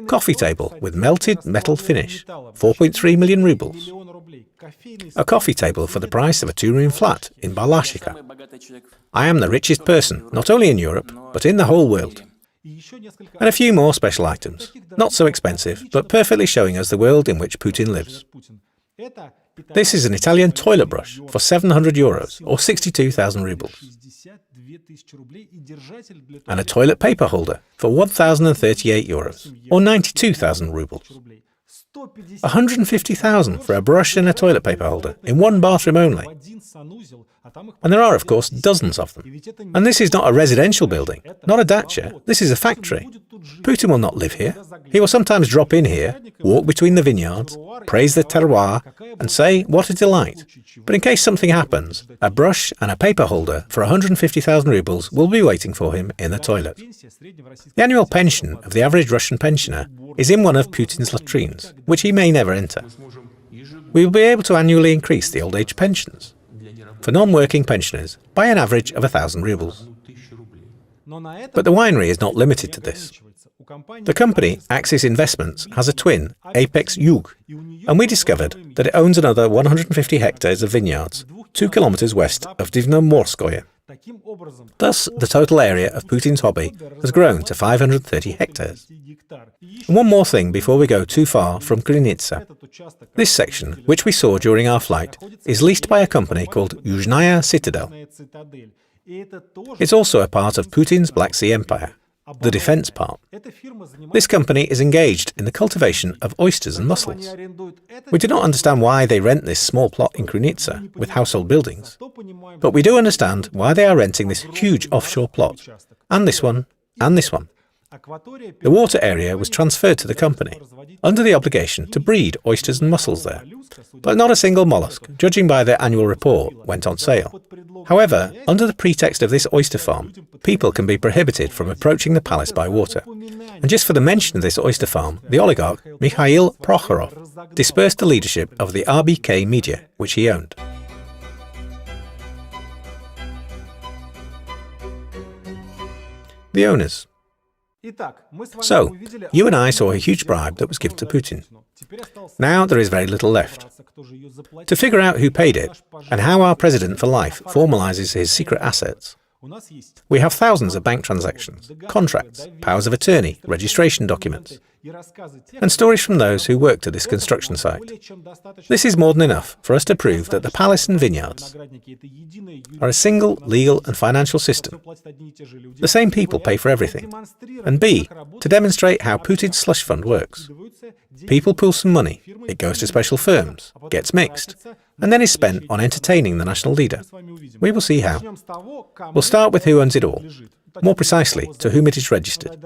Coffee table with melted metal finish, 4.3 million rubles. A coffee table for the price of a 2-room flat in Balashika. I am the richest person, not only in Europe, but in the whole world. And a few more special items, not so expensive, but perfectly showing us the world in which Putin lives. This is an Italian toilet brush for 700 euros, or 62,000 rubles. And a toilet paper holder for 1,038 euros, or 92,000 rubles. 150,000 for a brush and a toilet paper holder in one bathroom only. And there are, of course, dozens of them. And this is not a residential building, not a dacha, this is a factory. Putin will not live here. He will sometimes drop in here, walk between the vineyards, praise the terroir, and say, what a delight. But in case something happens, a brush and a paper holder for 150,000 rubles will be waiting for him in the toilet. The annual pension of the average Russian pensioner is in one of Putin's latrines, which he may never enter. We will be able to annually increase the old age pensions for non-working pensioners by an average of 1,000 rubles. But the winery is not limited to this. The company, Axis Investments, has a twin, Apex Yug, and we discovered that it owns another 150 hectares of vineyards, 2 kilometers west of Divnomorskoye. Thus, the total area of Putin's hobby has grown to 530 hectares. And one more thing before we go too far from Krynytsa. This section, which we saw during our flight, is leased by a company called Yuzhnaya Citadel. It's also a part of Putin's Black Sea Empire, the defense part. This company is engaged in the cultivation of oysters and mussels. We do not understand why they rent this small plot in Krynytsa with household buildings, but we do understand why they are renting this huge offshore plot, and this one, and this one. The water area was transferred to the company, under the obligation to breed oysters and mussels there, but not a single mollusk, judging by their annual report, went on sale. However, under the pretext of this oyster farm, people can be prohibited from approaching the palace by water. And just for the mention of this oyster farm, the oligarch, Mikhail Prokhorov, dispersed the leadership of the RBK media, which he owned. The owners. So, you and I saw a huge bribe that was given to Putin. Now there is very little left. To figure out who paid it, and how our president for life formalizes his secret assets, we have thousands of bank transactions, contracts, powers of attorney, registration documents, and stories from those who worked at this construction site. This is more than enough for us to prove that the palace and vineyards are a single legal and financial system. The same people pay for everything. And B, to demonstrate how Putin's slush fund works. People pool some money, it goes to special firms, gets mixed, and then is spent on entertaining the national leader. We will see how. We'll start with who owns it all. More precisely, to whom it is registered.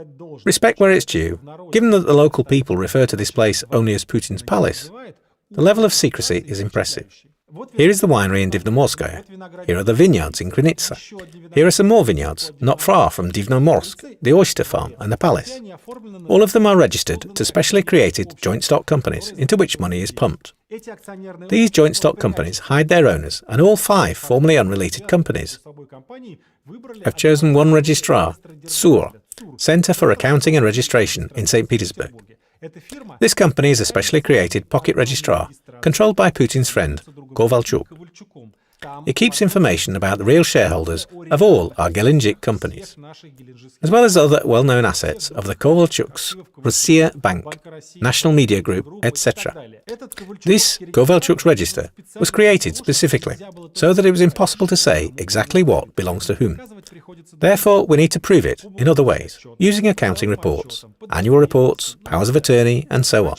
Respect where it's due. Given that the local people refer to this place only as Putin's palace, the level of secrecy is impressive. Here is the winery in Divnomorskoye. Here are the vineyards in Krynytsa. Here are some more vineyards, not far from Divnomorsk, the oyster farm and the palace. All of them are registered to specially created joint stock companies into which money is pumped. These joint stock companies hide their owners, and all 5 formerly unrelated companies have chosen one registrar, TSUR, Center for Accounting and Registration in St. Petersburg. This company is a specially created pocket registrar, controlled by Putin's friend, Kovalchuk. It keeps information about the real shareholders of all our Gelendzhik companies, as well as other well-known assets of the Kovalchuk's Russia Bank, National Media Group, etc. This Kovalchuk's register was created specifically so that it was impossible to say exactly what belongs to whom. Therefore, we need to prove it in other ways, using accounting reports, annual reports, powers of attorney, and so on.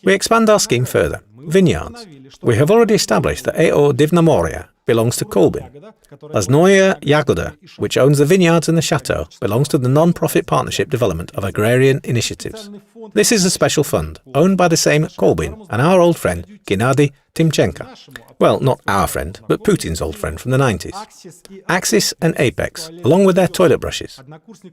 We expand our scheme further. Vineyards. We have already established that AO Divnomoria belongs to Kolbin. Lasnoye Yagoda, which owns the vineyards and the chateau, belongs to the non-profit partnership development of agrarian initiatives. This is a special fund, owned by the same Kolbin and our old friend, Gennady Timchenko. Well, not our friend, but Putin's old friend from the 90s. Axis and Apex, along with their toilet brushes,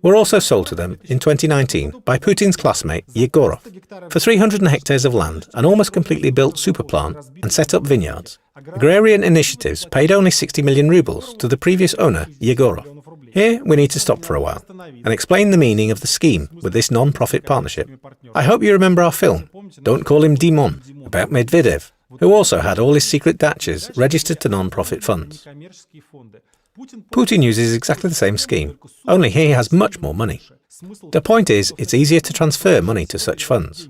were also sold to them in 2019 by Putin's classmate Yegorov. For 300 hectares of land, an almost completely built superplant and set up vineyards, agrarian initiatives paid only 60 million rubles to the previous owner, Yegorov. Here we need to stop for a while and explain the meaning of the scheme with this non-profit partnership. I hope you remember our film, Don't Call Him Demon, about Medvedev, who also had all his secret dachas registered to non-profit funds. Putin uses exactly the same scheme, only he has much more money. The point is, it's easier to transfer money to such funds,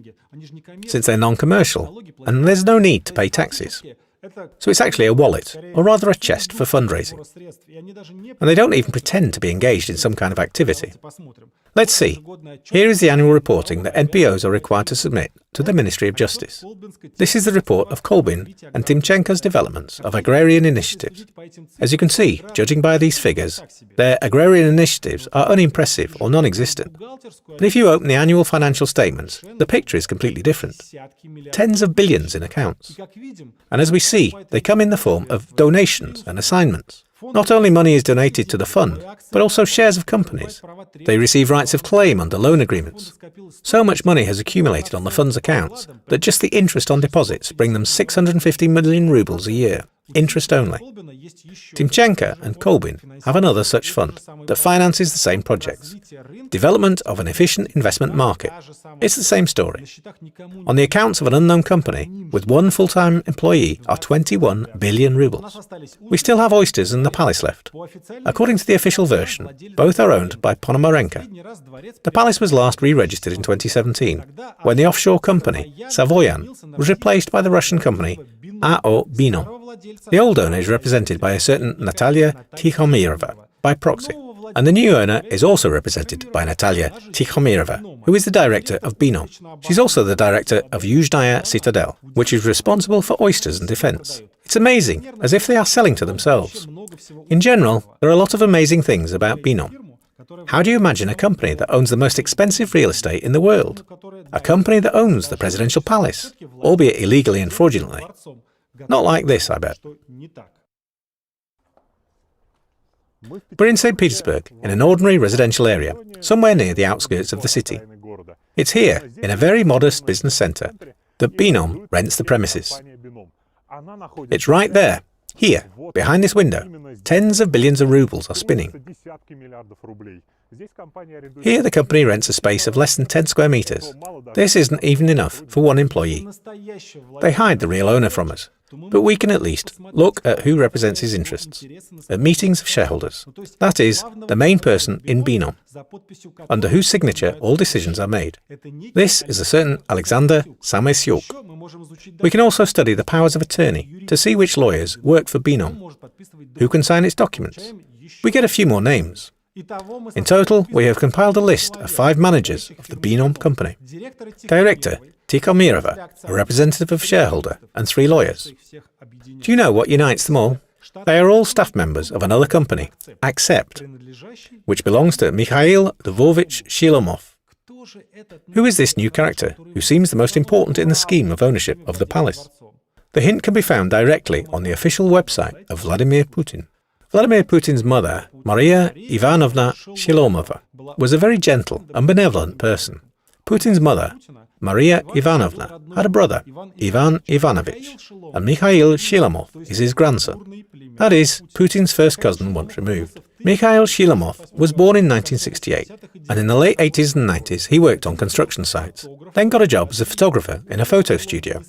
since they're non-commercial, and there's no need to pay taxes. So it's actually a wallet, or rather a chest for fundraising. And they don't even pretend to be engaged in some kind of activity. Let's see. Here is the annual reporting that NPOs are required to submit to the Ministry of Justice. This is the report of Kolbin and Timchenko's developments of agrarian initiatives. As you can see, judging by these figures, their agrarian initiatives are unimpressive or non-existent. But if you open the annual financial statements, the picture is completely different. Tens of billions in accounts. And as we see, they come in the form of donations and assignments. Not only money is donated to the fund, but also shares of companies. They receive rights of claim under loan agreements. So much money has accumulated on the fund's accounts that just the interest on deposits bring them 650 million rubles a year, interest only. Timchenko and Kolbin have another such fund that finances the same projects. Development of an efficient investment market. It's the same story. On the accounts of an unknown company, with one full-time employee, are 21 billion rubles. We still have oysters in the palace left. According to the official version, both are owned by Ponomarenko. The palace was last re-registered in 2017, when the offshore company, Savoyan, was replaced by the Russian company AO Bino. The old owner is represented by a certain Natalia Tikhomirova by proxy, and the new owner is also represented by Natalia Tikhomirova, who is the director of Bino. She's also the director of Yuzhnaya Citadel, which is responsible for oysters and defense. It's amazing, as if they are selling to themselves. In general, there are a lot of amazing things about Bino. How do you imagine a company that owns the most expensive real estate in the world? A company that owns the presidential palace, albeit illegally and fraudulently. Not like this, I bet. We're in St. Petersburg, in an ordinary residential area, somewhere near the outskirts of the city. It's here, in a very modest business centre, that Binom rents the premises. It's right there, here, behind this window. Tens of billions of rubles are spinning. Here the company rents a space of less than 10 square meters. This isn't even enough for one employee. They hide the real owner from us, but we can at least look at who represents his interests at meetings of shareholders. That is, the main person in Binom, under whose signature all decisions are made. This is a certain Alexander Samesyuk. We can also study the powers of attorney to see which lawyers work for Binom, who can sign its documents. We get a few more names. In total, we have compiled a list of 5 managers of the Binom company. Director Tikhomirova, a representative of shareholder, and 3 lawyers. Do you know what unites them all? They are all staff members of another company, Accept, which belongs to Mikhail Lvovich Shilomov. Who is this new character, who seems the most important in the scheme of ownership of the palace? The hint can be found directly on the official website of Vladimir Putin. Vladimir Putin's mother, Maria Ivanovna Shilomova, was a very gentle and benevolent person. Putin's mother, Maria Ivanovna, had a brother, Ivan Ivanovich, and Mikhail Shilomov is his grandson. That is, Putin's first cousin once removed. Mikhail Shilomov was born in 1968, and in the late 80s and 90s he worked on construction sites, then got a job as a photographer in a photo studio.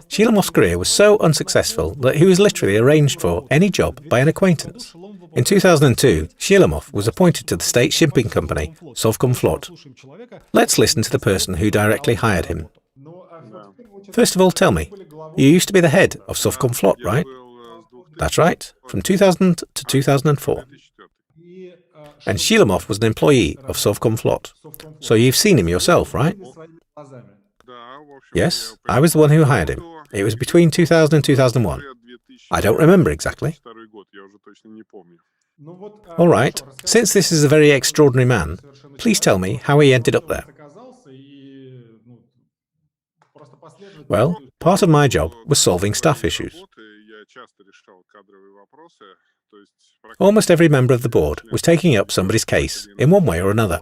Shilomov's career was so unsuccessful that he was literally arranged for any job by an acquaintance. In 2002, Shilomov was appointed to the state shipping company, Sovcomflot. Let's listen to the person who directly hired him. First of all, tell me, you used to be the head of Sovcomflot, right? That's right, from 2000 to 2004. And Shilomov was an employee of Sovcomflot. So you've seen him yourself, right? Yes, I was the one who hired him. It was between 2000 and 2001. I don't remember exactly. All right, since this is a very extraordinary man, please tell me how he ended up there. Well, part of my job was solving staff issues. Almost every member of the board was taking up somebody's case in one way or another.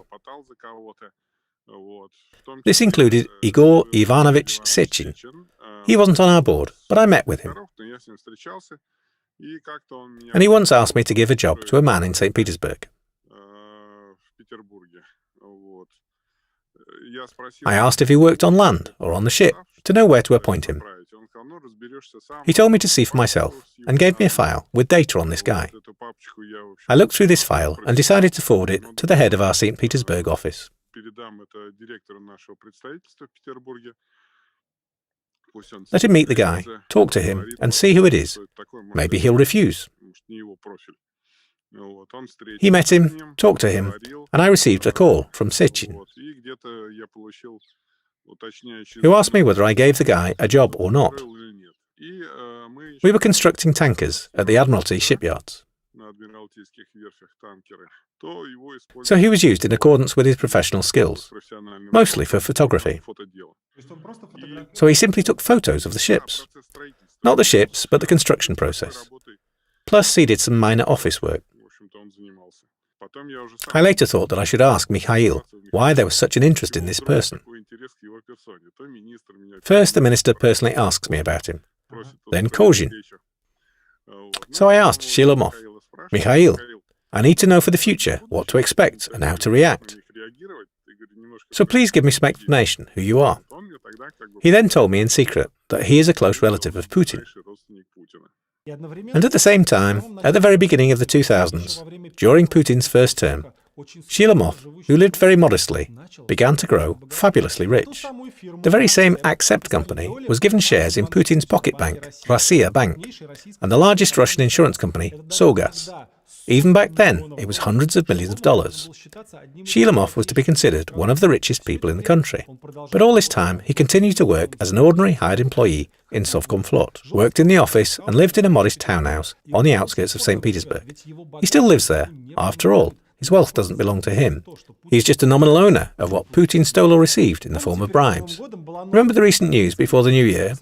This included Igor Ivanovich Sechin. He wasn't on our board, but I met with him. And he once asked me to give a job to a man in St. Petersburg. I asked if he worked on land or on the ship to know where to appoint him. He told me to see for myself and gave me a file with data on this guy. I looked through this file and decided to forward it to the head of our St. Petersburg office. Let him meet the guy, talk to him, and see who it is. Maybe he'll refuse. He met him, talked to him, and I received a call from Sechin, who asked me whether I gave the guy a job or not. We were constructing tankers at the Admiralty shipyards. So he was used in accordance with his professional skills, mostly for photography. So he simply took photos of the ships. Not the ships, but the construction process. Plus he did some minor office work. I later thought that I should ask Mikhail why there was such an interest in this person. First the minister personally asks me about him, then Kozhin. So I asked Shilomov, Mikhail, I need to know for the future what to expect and how to react. So please give me some explanation who you are. He then told me in secret that he is a close relative of Putin. And at the same time, at the very beginning of the 2000s, during Putin's first term, Shilomov, who lived very modestly, began to grow fabulously rich. The very same Accept company was given shares in Putin's pocket bank, Rossiya Bank, and the largest Russian insurance company, Sogas. Even back then, it was hundreds of millions of dollars. Shilomov was to be considered one of the richest people in the country. But all this time, he continued to work as an ordinary hired employee in Sovcomflot, worked in the office and lived in a modest townhouse on the outskirts of St. Petersburg. He still lives there. After all, his wealth doesn't belong to him. He's just a nominal owner of what Putin stole or received in the form of bribes. Remember the recent news before the new year?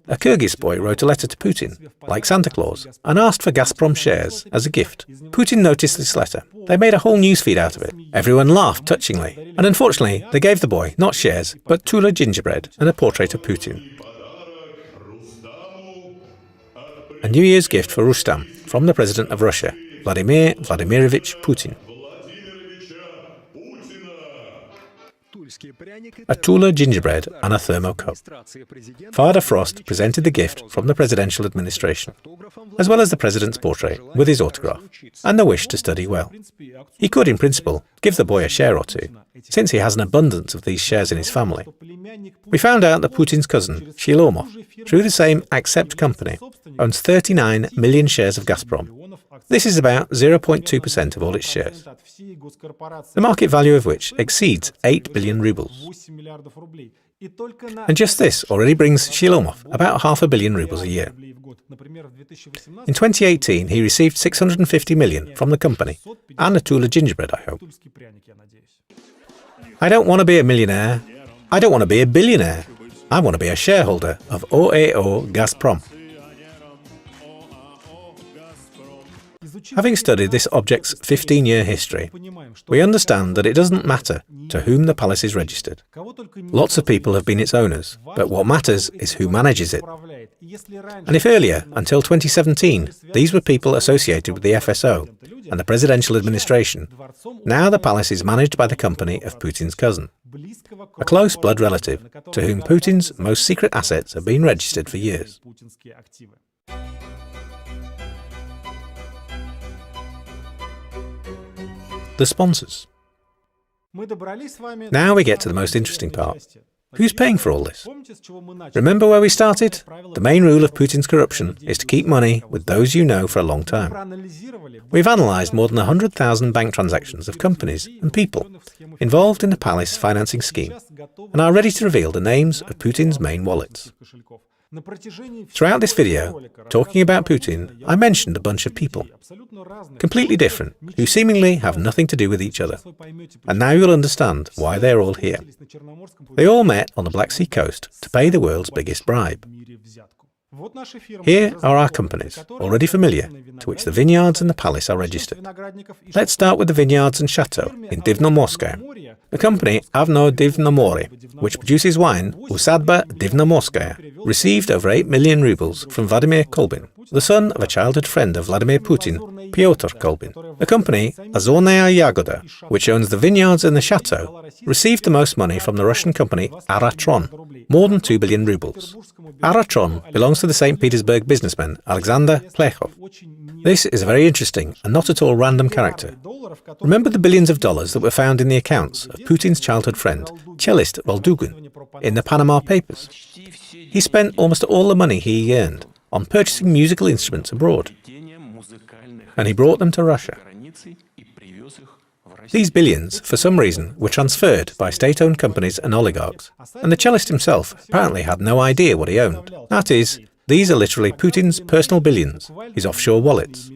A Kyrgyz boy wrote a letter to Putin, like Santa Claus, and asked for Gazprom shares as a gift. Putin noticed this letter. They made a whole newsfeed out of it. Everyone laughed touchingly. And unfortunately, they gave the boy not shares, but Tula gingerbread and a portrait of Putin. A New Year's gift for Rustam from the President of Russia, Vladimir Vladimirovich Putin. A Tula gingerbread and a thermocup. Father Frost presented the gift from the presidential administration, as well as the president's portrait with his autograph, and the wish to study well. He could, in principle, give the boy a share or two, since he has an abundance of these shares in his family. We found out that Putin's cousin, Shilomov, through the same Accept company, owns 39 million shares of Gazprom. This is about 0.2% of all its shares, the market value of which exceeds 8 billion rubles. And just this already brings Shilomov about 500 million rubles a year. In 2018, he received 650 million from the company, and a Tula gingerbread, I hope. I don't want to be a millionaire. I don't want to be a billionaire. I want to be a shareholder of OAO Gazprom. Having studied this object's 15-year history, we understand that it doesn't matter to whom the palace is registered. Lots of people have been its owners, but what matters is who manages it. And if earlier, until 2017, these were people associated with the FSO and the presidential administration, now the palace is managed by the company of Putin's cousin, a close blood relative to whom Putin's most secret assets have been registered for years. The sponsors. Now we get to the most interesting part. Who's paying for all this? Remember where we started? The main rule of Putin's corruption is to keep money with those you know for a long time. We've analysed more than 100,000 bank transactions of companies and people involved in the palace financing scheme and are ready to reveal the names of Putin's main wallets. Throughout this video, talking about Putin, I mentioned a bunch of people, completely different, who seemingly have nothing to do with each other. And now you'll understand why they're all here. They all met on the Black Sea coast to pay the world's biggest bribe. Here are our companies, already familiar, to which the vineyards and the palace are registered. Let's start with the vineyards and chateau in Divnomorskaya. The company Avno Divnomore, which produces wine, Usadba Divnomorskaya, received over 8 million rubles from Vladimir Kolbin, the son of a childhood friend of Vladimir Putin, Pyotr Kolbin. The company Azornaya Yagoda, which owns the vineyards and the chateau, received the most money from the Russian company Aratron, more than 2 billion rubles. Aratron belongs to the St. Petersburg businessman Alexander Plechov. This is a very interesting and not at all random character. Remember the billions of dollars that were found in the accounts of Putin's childhood friend, cellist Voldugin, in the Panama Papers? He spent almost all the money he earned on purchasing musical instruments abroad, and he brought them to Russia. These billions, for some reason, were transferred by state-owned companies and oligarchs, and the cellist himself apparently had no idea what he owned. That is, these are literally Putin's personal billions, his offshore wallets.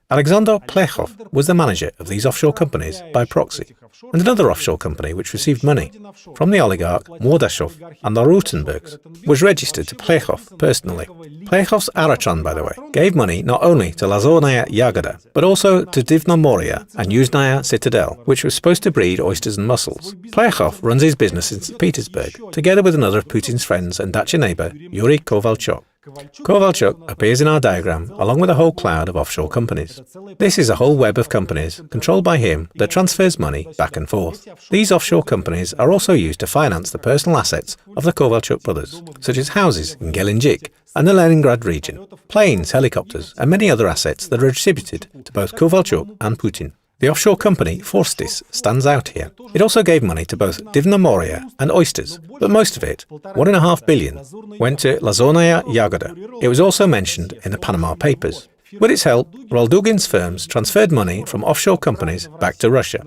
Alexander Plechov was the manager of these offshore companies by proxy, and another offshore company which received money from the oligarch Mordashov and the Rutenbergs was registered to Plechov personally. Plechov's Arachon, by the way, gave money not only to Lazornaya Yagoda, but also to Divnomoria and Yuzhnaya Citadel, which was supposed to breed oysters and mussels. Plechov runs his business in St. Petersburg, together with another of Putin's friends and dacha neighbor, Yuri Kovalchuk. Kovalchuk appears in our diagram along with a whole cloud of offshore companies. This is a whole web of companies controlled by him that transfers money back and forth. These offshore companies are also used to finance the personal assets of the Kovalchuk brothers, such as houses in Gelendzhik and the Leningrad region, planes, helicopters, and many other assets that are attributed to both Kovalchuk and Putin. The offshore company Forstis stands out here. It also gave money to both Divnomoria and oysters, but most of it, $1.5 billion, went to Lazornaya Yagoda. It was also mentioned in the Panama Papers. With its help, Roldugin's firms transferred money from offshore companies back to Russia,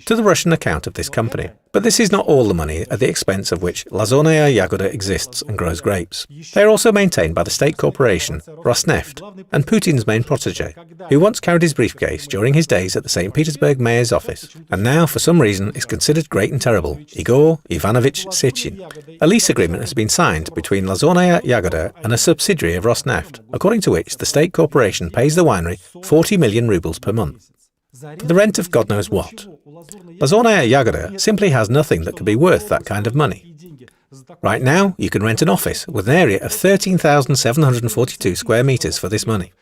to the Russian account of this company. But this is not all the money at the expense of which Lazornaya Yagoda exists and grows grapes. They are also maintained by the state corporation Rosneft and Putin's main protege, who once carried his briefcase during his days at the St. Petersburg mayor's office, and now for some reason is considered great and terrible, Igor Ivanovich Sechin. A lease agreement has been signed between Lazornaya Yagoda and a subsidiary of Rosneft, according to which the state corporation pays the winery 40 million rubles per month. For the rent of God knows what. Lazornaya Yagoda simply has nothing that could be worth that kind of money. Right now, you can rent an office with an area of 13,742 square meters for this money,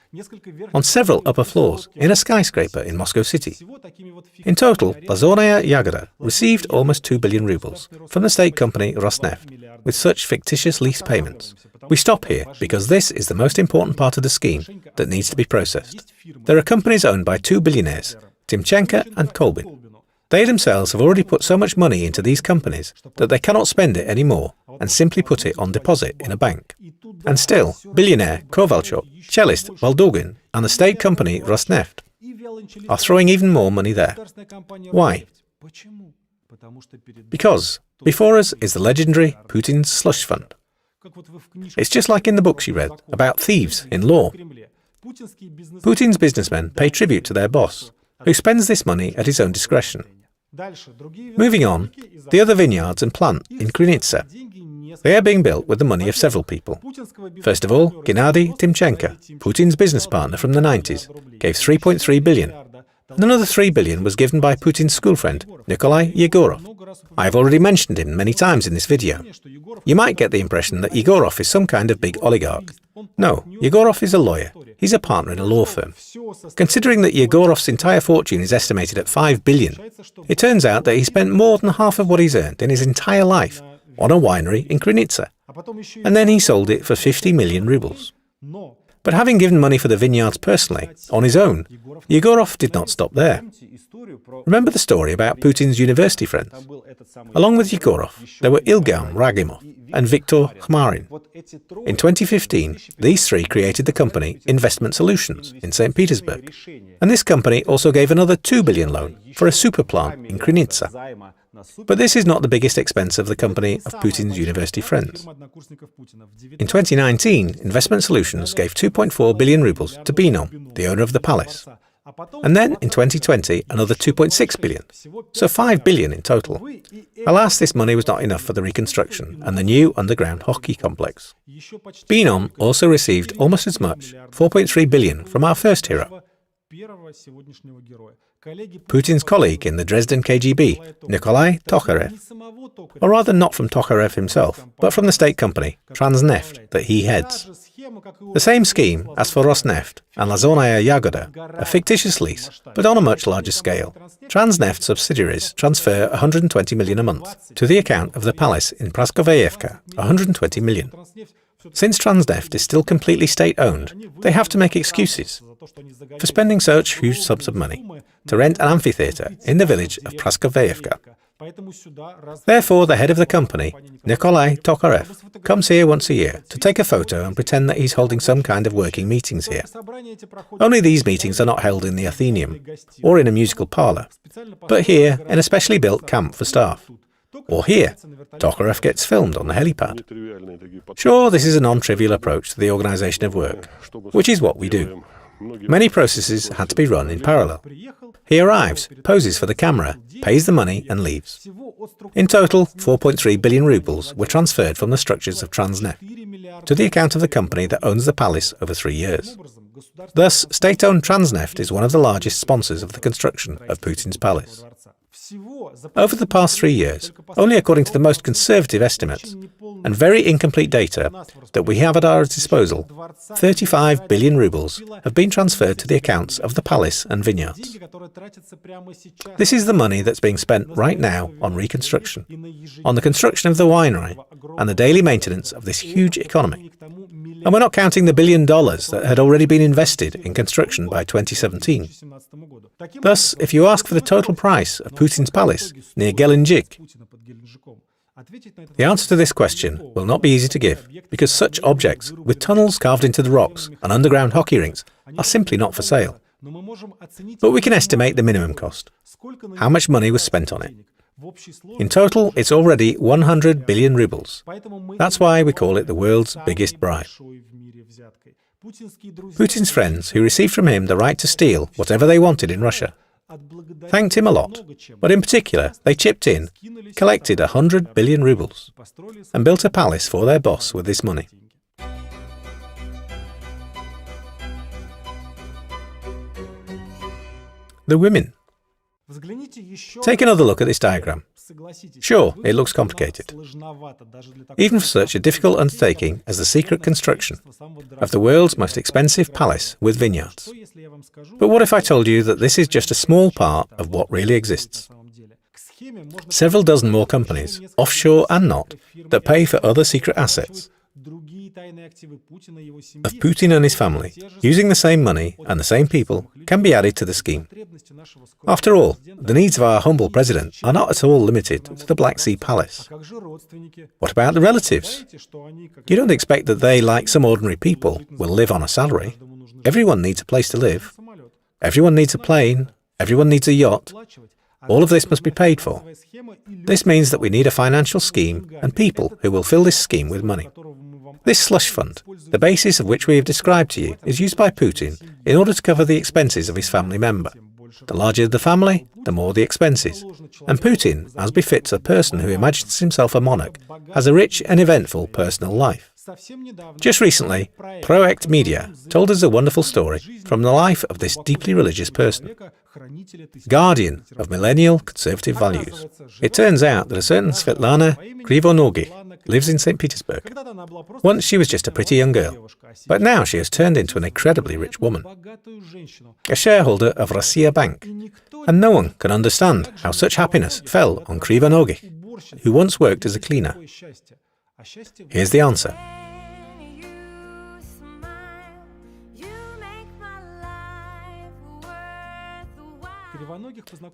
on several upper floors in a skyscraper in Moscow City. In total, Lazornaya Yagoda received almost 2 billion rubles from the state company Rosneft with such fictitious lease payments. We stop here because this is the most important part of the scheme that needs to be processed. There are companies owned by two billionaires, Timchenko and Kolbin. They themselves have already put so much money into these companies that they cannot spend it anymore and simply put it on deposit in a bank. And still, billionaire Kovalchuk, cellist Voldugin, and the state company Rosneft are throwing even more money there. Why? Because before us is the legendary Putin's slush fund. It's just like in the books you read about thieves in law. Putin's businessmen pay tribute to their boss, who spends this money at his own discretion. Moving on, the other vineyards and plant in Krynytsa. They are being built with the money of several people. First of all, Gennady Timchenko, Putin's business partner from the 90s, gave 3.3 billion. And another 3 billion was given by Putin's school friend, Nikolai Yegorov. I have already mentioned him many times in this video. You might get the impression that Yegorov is some kind of big oligarch. No, Yegorov is a lawyer. He's a partner in a law firm. Considering that Yegorov's entire fortune is estimated at 5 billion, it turns out that he spent more than half of what he's earned in his entire life on a winery in Krynytsa, and then he sold it for 50 million rubles. But having given money for the vineyards personally, on his own, Yegorov did not stop there. Remember the story about Putin's university friends? Along with Yegorov, there were Ilgam Ragimov and Viktor Khmarin. In 2015, these three created the company Investment Solutions in St. Petersburg. And this company also gave another 2 billion loan for a super plant in Krynytsa. But this is not the biggest expense of the company of Putin's university friends. In 2019, Investment Solutions gave 2.4 billion rubles to Binom, the owner of the palace. And then in 2020, another 2.6 billion, so 5 billion in total. Alas, this money was not enough for the reconstruction and the new underground hockey complex. Binom also received almost as much, 4.3 billion, from our first hero, Putin's colleague in the Dresden KGB, Nikolai Tokarev. Or rather not from Tokarev himself, but from the state company, Transneft, that he heads. The same scheme as for Rosneft and Lazornaya Yagoda, a fictitious lease, but on a much larger scale. Transneft subsidiaries transfer 120 million a month to the account of the palace in Praskoveyevka, 120 million. Since Transneft is still completely state-owned, they have to make excuses for spending such huge sums of money to rent an amphitheatre in the village of Praskoveyevka. Therefore, the head of the company, Nikolai Tokarev, comes here once a year to take a photo and pretend that he's holding some kind of working meetings here. Only these meetings are not held in the Athenaeum or in a musical parlour, but here in a specially built camp for staff. Or here, Tokarev gets filmed on the helipad. Sure, this is a non-trivial approach to the organisation of work, which is what we do. Many processes had to be run in parallel. He arrives, poses for the camera, pays the money and leaves. In total, 4.3 billion rubles were transferred from the structures of Transneft to the account of the company that owns the palace over 3 years. Thus, state-owned Transneft is one of the largest sponsors of the construction of Putin's palace. Over the past 3 years, only according to the most conservative estimates and very incomplete data that we have at our disposal, 35 billion rubles have been transferred to the accounts of the palace and vineyards. This is the money that's being spent right now on reconstruction, on the construction of the winery and the daily maintenance of this huge economy. And we're not counting the $1 billion that had already been invested in construction by 2017. Thus, if you ask for the total price of Putin's palace near Gelendzhik, the answer to this question will not be easy to give, because such objects, with tunnels carved into the rocks and underground hockey rinks, are simply not for sale. But we can estimate the minimum cost, how much money was spent on it. In total, it's already 100 billion rubles. That's why we call it the world's biggest bribe. Putin's friends, who received from him the right to steal whatever they wanted in Russia, thanked him a lot, but in particular, they chipped in, collected 100 billion rubles, and built a palace for their boss with this money. The women. Take another look at this diagram. Sure, it looks complicated, even for such a difficult undertaking as the secret construction of the world's most expensive palace with vineyards. But what if I told you that this is just a small part of what really exists? Several dozen more companies, offshore and not, that pay for other secret assets of Putin and his family, using the same money and the same people, can be added to the scheme. After all, the needs of our humble president are not at all limited to the Black Sea Palace. What about the relatives? You don't expect that they, like some ordinary people, will live on a salary. Everyone needs a place to live. Everyone needs a plane. Everyone needs a yacht. All of this must be paid for. This means that we need a financial scheme and people who will fill this scheme with money. This slush fund, the basis of which we have described to you, is used by Putin in order to cover the expenses of his family member. The larger the family, the more the expenses. And Putin, as befits a person who imagines himself a monarch, has a rich and eventful personal life. Just recently, Proact Media told us a wonderful story from the life of this deeply religious person, guardian of millennial conservative values. It turns out that a certain Svetlana Krivonogih lives in St. Petersburg. Once she was just a pretty young girl, but now she has turned into an incredibly rich woman, a shareholder of Russia Bank, and no one can understand how such happiness fell on Krivonogih, who once worked as a cleaner. Here's the answer.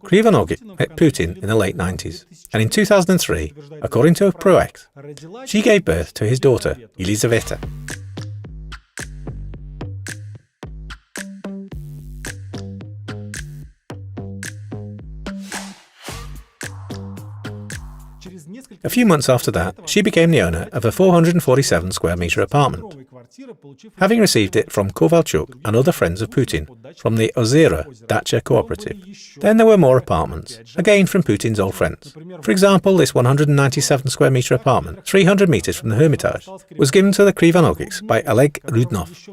Krivonogih met Putin in the late 90s, and in 2003, according to a Proact, she gave birth to his daughter, Elizaveta. A few months after that, she became the owner of a 447 square metre apartment, having received it from Kovalchuk and other friends of Putin from the Ozera Dacha cooperative. Then there were more apartments, again from Putin's old friends. For example, this 197 square metre apartment, 300 metres from the Hermitage, was given to the Krivonogichs by Oleg Rudnov,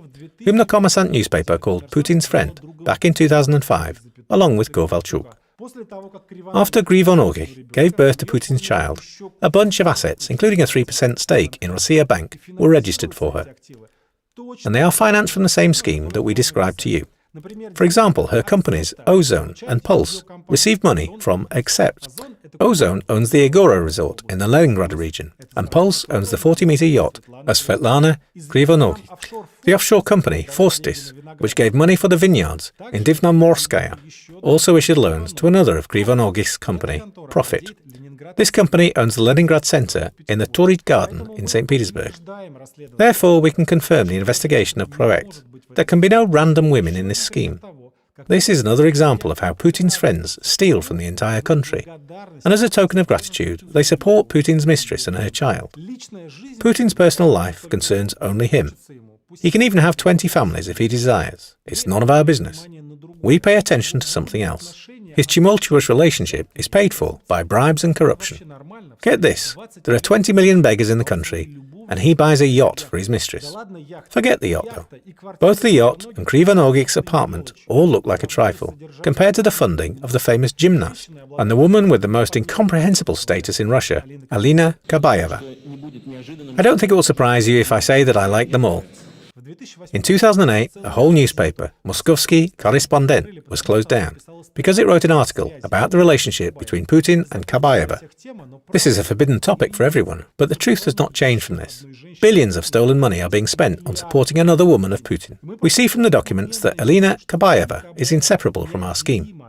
whom the Kommersant newspaper called Putin's friend back in 2005, along with Kovalchuk. After Krivonogih gave birth to Putin's child, a bunch of assets, including a 3% stake in Russia Bank, were registered for her. And they are financed from the same scheme that we described to you. For example, her companies, Ozone and Pulse, received money from Accept. Ozone owns the Agora resort in the Leningrad region, and Pulse owns the 40-metre yacht of Svetlana Krivonogih. The offshore company, Forstis, which gave money for the vineyards in Divnomorskaya, also issued loans to another of Krivonogich's company, Profit, This company owns the Leningrad Center in the Turid Garden in St. Petersburg. Therefore, we can confirm the investigation of Project. There can be no random women in this scheme. This is another example of how Putin's friends steal from the entire country, and as a token of gratitude, they support Putin's mistress and her child. Putin's personal life concerns only him. He can even have 20 families if he desires. It's none of our business. We pay attention to something else. His tumultuous relationship is paid for by bribes and corruption. Get this, there are 20 million beggars in the country, and he buys a yacht for his mistress. Forget the yacht, though. Both the yacht and Krivonogik's apartment all look like a trifle, compared to the funding of the famous gymnast, and the woman with the most incomprehensible status in Russia, Alina Kabayeva. I don't think it will surprise you if I say that I like them all. In 2008, a whole newspaper, Moskovsky Korrespondent, was closed down because it wrote an article about the relationship between Putin and Kabayeva. This is a forbidden topic for everyone, but the truth does not change from this. Billions of stolen money are being spent on supporting another woman of Putin. We see from the documents that Alina Kabayeva is inseparable from our scheme.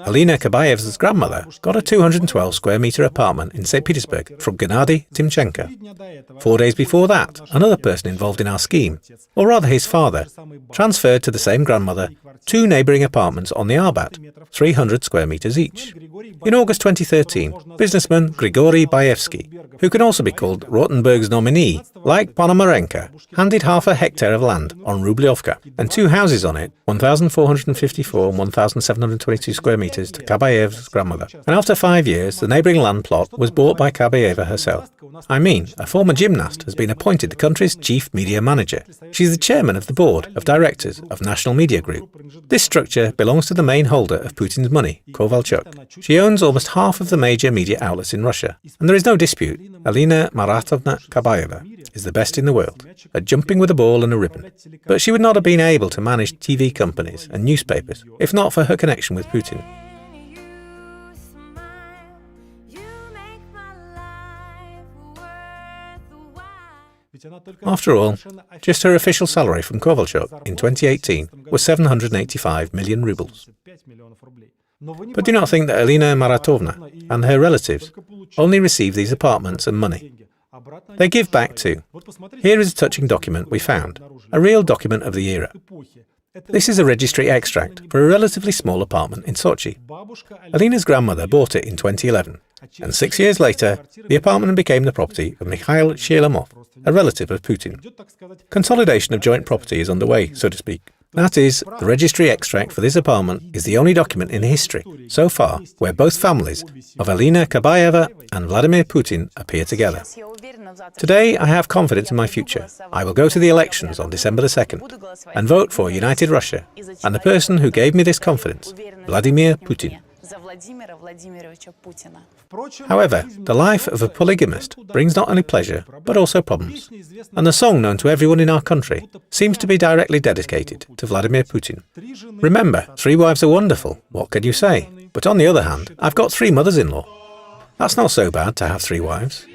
Alina Kabayeva's grandmother got a 212 square meter apartment in St. Petersburg from Gennady Timchenko. 4 days before that, another person involved in our scheme, or rather his father, transferred to the same grandmother 2 neighbouring apartments on the Arbat, 300 square meters each. In August 2013, businessman Grigory Baevsky, who can also be called Rotenberg's nominee, like Ponomarenko, handed half a hectare of land on Rublyovka and 2 houses on it, 1,454 and 1,722 square meters, to Kabayeva's grandmother. And after 5 years, the neighbouring land plot was bought by Kabayeva herself. I mean, a former gymnast has been appointed the country's chief media manager. She's the chairman of the board of directors of National Media Group. This structure belongs to the main holder of Putin's money, Kovalchuk. She owns almost half of the major media outlets in Russia, and there is no dispute, Alina Maratovna Kabayeva is the best in the world at jumping with a ball and a ribbon. But she would not have been able to manage TV companies and newspapers if not for her connection with Putin. After all, just her official salary from Kovalchuk in 2018 was 785 million rubles. But do not think that Alina Maratovna and her relatives only receive these apartments and money. They give back too. Here is a touching document we found, a real document of the era. This is a registry extract for a relatively small apartment in Sochi. Alina's grandmother bought it in 2011, and 6 years later, the apartment became the property of Mikhail Shelemov, a relative of Putin. Consolidation of joint property is underway, so to speak. That is, the registry extract for this apartment is the only document in history, so far, where both families of Alina Kabayeva and Vladimir Putin appear together. Today, I have confidence in my future. I will go to the elections on December the 2nd and vote for United Russia and the person who gave me this confidence, Vladimir Putin. However, the life of a polygamist brings not only pleasure, but also problems. And the song known to everyone in our country seems to be directly dedicated to Vladimir Putin. Remember, 3 wives are wonderful, what can you say? But on the other hand, I've got 3 mothers-in-law. That's not so bad to have 3 wives.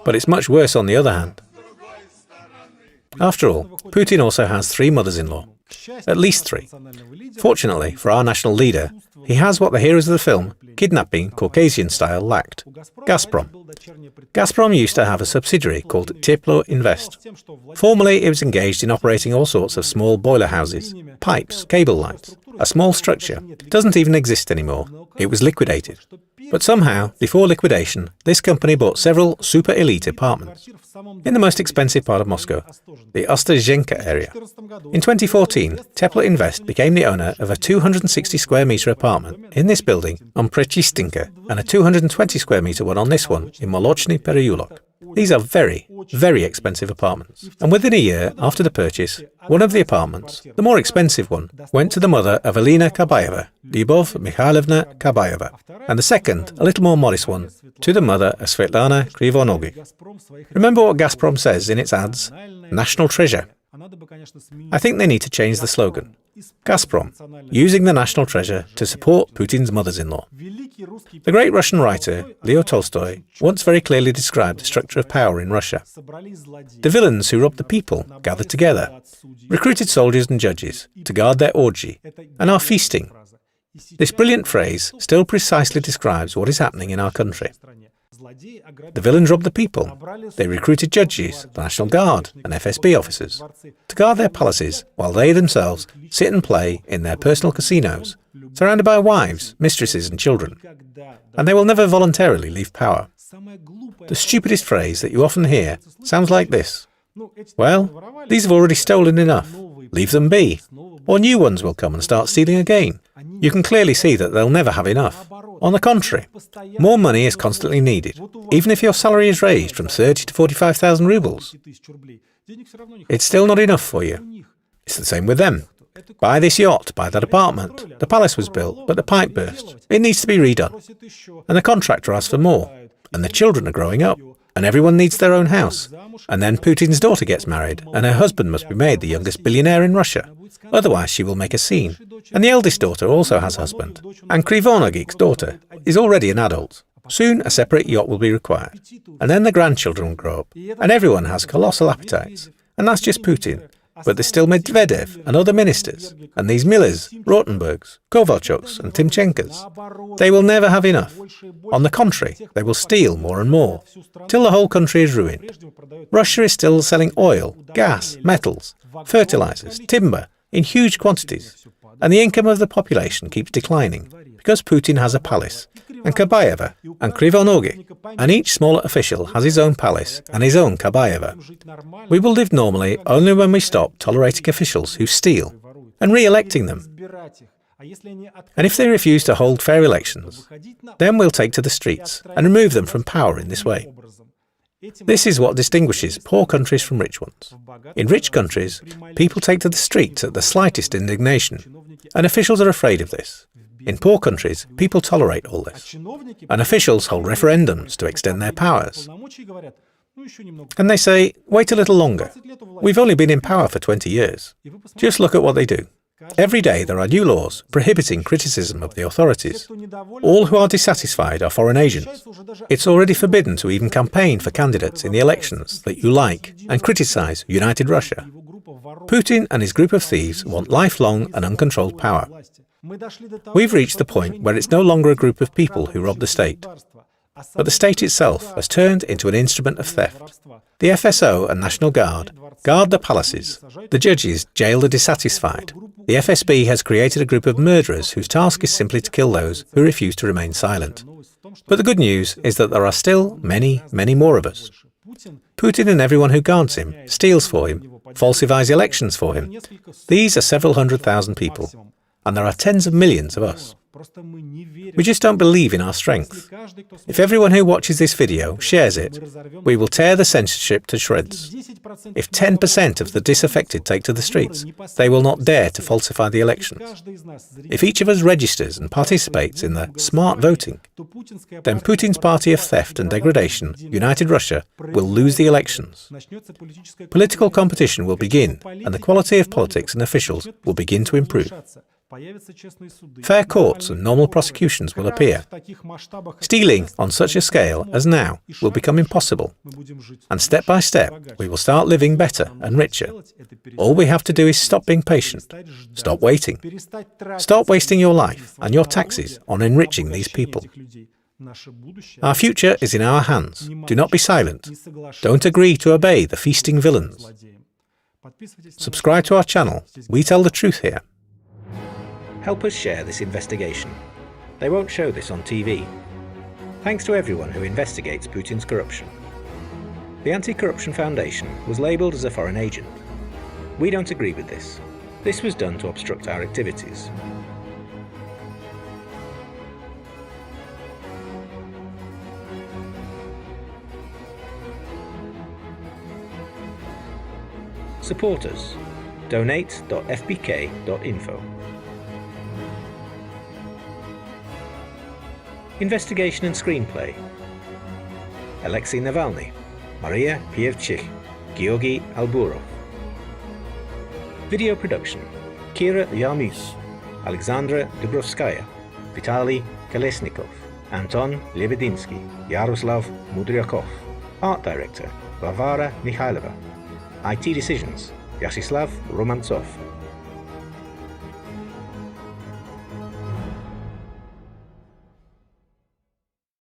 But it's much worse on the other hand. After all, Putin also has 3 mothers-in-law. At least 3. Fortunately for our national leader, he has what the heroes of the film, Kidnapping Caucasian Style, lacked: Gazprom. Gazprom used to have a subsidiary called Teplo Invest. Formerly, it was engaged in operating all sorts of small boiler houses, pipes, cable lines. A small structure. It doesn't even exist anymore. It was liquidated. But somehow, before liquidation, this company bought several super-elite apartments in the most expensive part of Moscow, the Ostazhenka area. In 2014, Teplo Invest became the owner of a 260 square meter apartment in this building on Prechistinka and a 220 square meter one on this one in Molochny Pereulok. These are very, very expensive apartments. And within a year after the purchase, one of the apartments, the more expensive one, went to the mother of Alina Kabayeva, Lyubov Mikhailovna Kabayeva, and the second, a little more modest one, to the mother of Svetlana Krivonogik. Remember what Gazprom says in its ads? National treasure. I think they need to change the slogan. Gazprom, using the national treasure to support Putin's mothers-in-law. The great Russian writer, Leo Tolstoy, once very clearly described the structure of power in Russia. The villains who robbed the people gathered together, recruited soldiers and judges to guard their orgy, and are feasting. This brilliant phrase still precisely describes what is happening in our country. The villains robbed the people. They recruited judges, the National Guard and FSB officers to guard their palaces while they themselves sit and play in their personal casinos, surrounded by wives, mistresses and children. And they will never voluntarily leave power. The stupidest phrase that you often hear sounds like this. Well, these have already stolen enough. Leave them be. Or new ones will come and start stealing again. You can clearly see that they'll never have enough. On the contrary, more money is constantly needed. Even if your salary is raised from 30 to 45,000 rubles, it's still not enough for you. It's the same with them. Buy this yacht, buy that apartment. The palace was built, but the pipe burst. It needs to be redone. And the contractor asks for more. And the children are growing up. And everyone needs their own house. And then Putin's daughter gets married, and her husband must be made the youngest billionaire in Russia. Otherwise she will make a scene. And the eldest daughter also has a husband. And Krivonogik's daughter is already an adult. Soon a separate yacht will be required. And then the grandchildren will grow up. And everyone has colossal appetites. And that's just Putin. But there's still Medvedev and other ministers. And these Millers, Rotenbergs, Kovalchuks and Timchenkas. They will never have enough. On the contrary, they will steal more and more, till the whole country is ruined. Russia is still selling oil, gas, metals, fertilizers, timber, in huge quantities. And the income of the population keeps declining, because Putin has a palace, and Kabayeva, and Krivonogik, and each smaller official has his own palace and his own Kabayeva. We will live normally only when we stop tolerating officials who steal, and re-electing them. And if they refuse to hold fair elections, then we'll take to the streets and remove them from power in this way. This is what distinguishes poor countries from rich ones. In rich countries, people take to the streets at the slightest indignation, and officials are afraid of this. In poor countries, people tolerate all this, and officials hold referendums to extend their powers. And they say, wait a little longer. We've only been in power for 20 years. Just look at what they do. Every day there are new laws prohibiting criticism of the authorities. All who are dissatisfied are foreign agents. It's already forbidden to even campaign for candidates in the elections that you like and criticize United Russia. Putin and his group of thieves want lifelong and uncontrolled power. We've reached the point where it's no longer a group of people who rob the state, but the state itself has turned into an instrument of theft. The FSO and National Guard guard the palaces. The judges jail the dissatisfied. The FSB has created a group of murderers whose task is simply to kill those who refuse to remain silent. But the good news is that there are still many, many more of us. Putin and everyone who guards him, steals for him, falsifies elections for him. These are several 100,000 people. And there are tens of millions of us. We just don't believe in our strength. If everyone who watches this video shares it, we will tear the censorship to shreds. If 10% of the disaffected take to the streets, they will not dare to falsify the elections. If each of us registers and participates in the smart voting, then Putin's party of theft and degradation, United Russia, will lose the elections. Political competition will begin, and the quality of politics and officials will begin to improve. Fair courts and normal prosecutions will appear. Stealing on such a scale as now will become impossible. And step by step, we will start living better and richer. All we have to do is stop being patient. Stop waiting. Stop wasting your life and your taxes on enriching these people. Our future is in our hands. Do not be silent. Don't agree to obey the feasting villains. Subscribe to our channel. We tell the truth here. Help us share this investigation. They won't show this on TV. Thanks to everyone who investigates Putin's corruption. The Anti-Corruption Foundation was labelled as a foreign agent. We don't agree with this. This was done to obstruct our activities. Support us. Donate.fbk.info. Investigation and screenplay: Alexei Navalny, Maria Pievchik, Georgy Alburov. Video production: Kira Yarmus, Alexandra Dubrovskaya, Vitaly Kolesnikov, Anton Lebedinsky, Yaroslav Mudryakov. Art director: Varvara Mikhailova. IT decisions: Yaroslav Romantsov.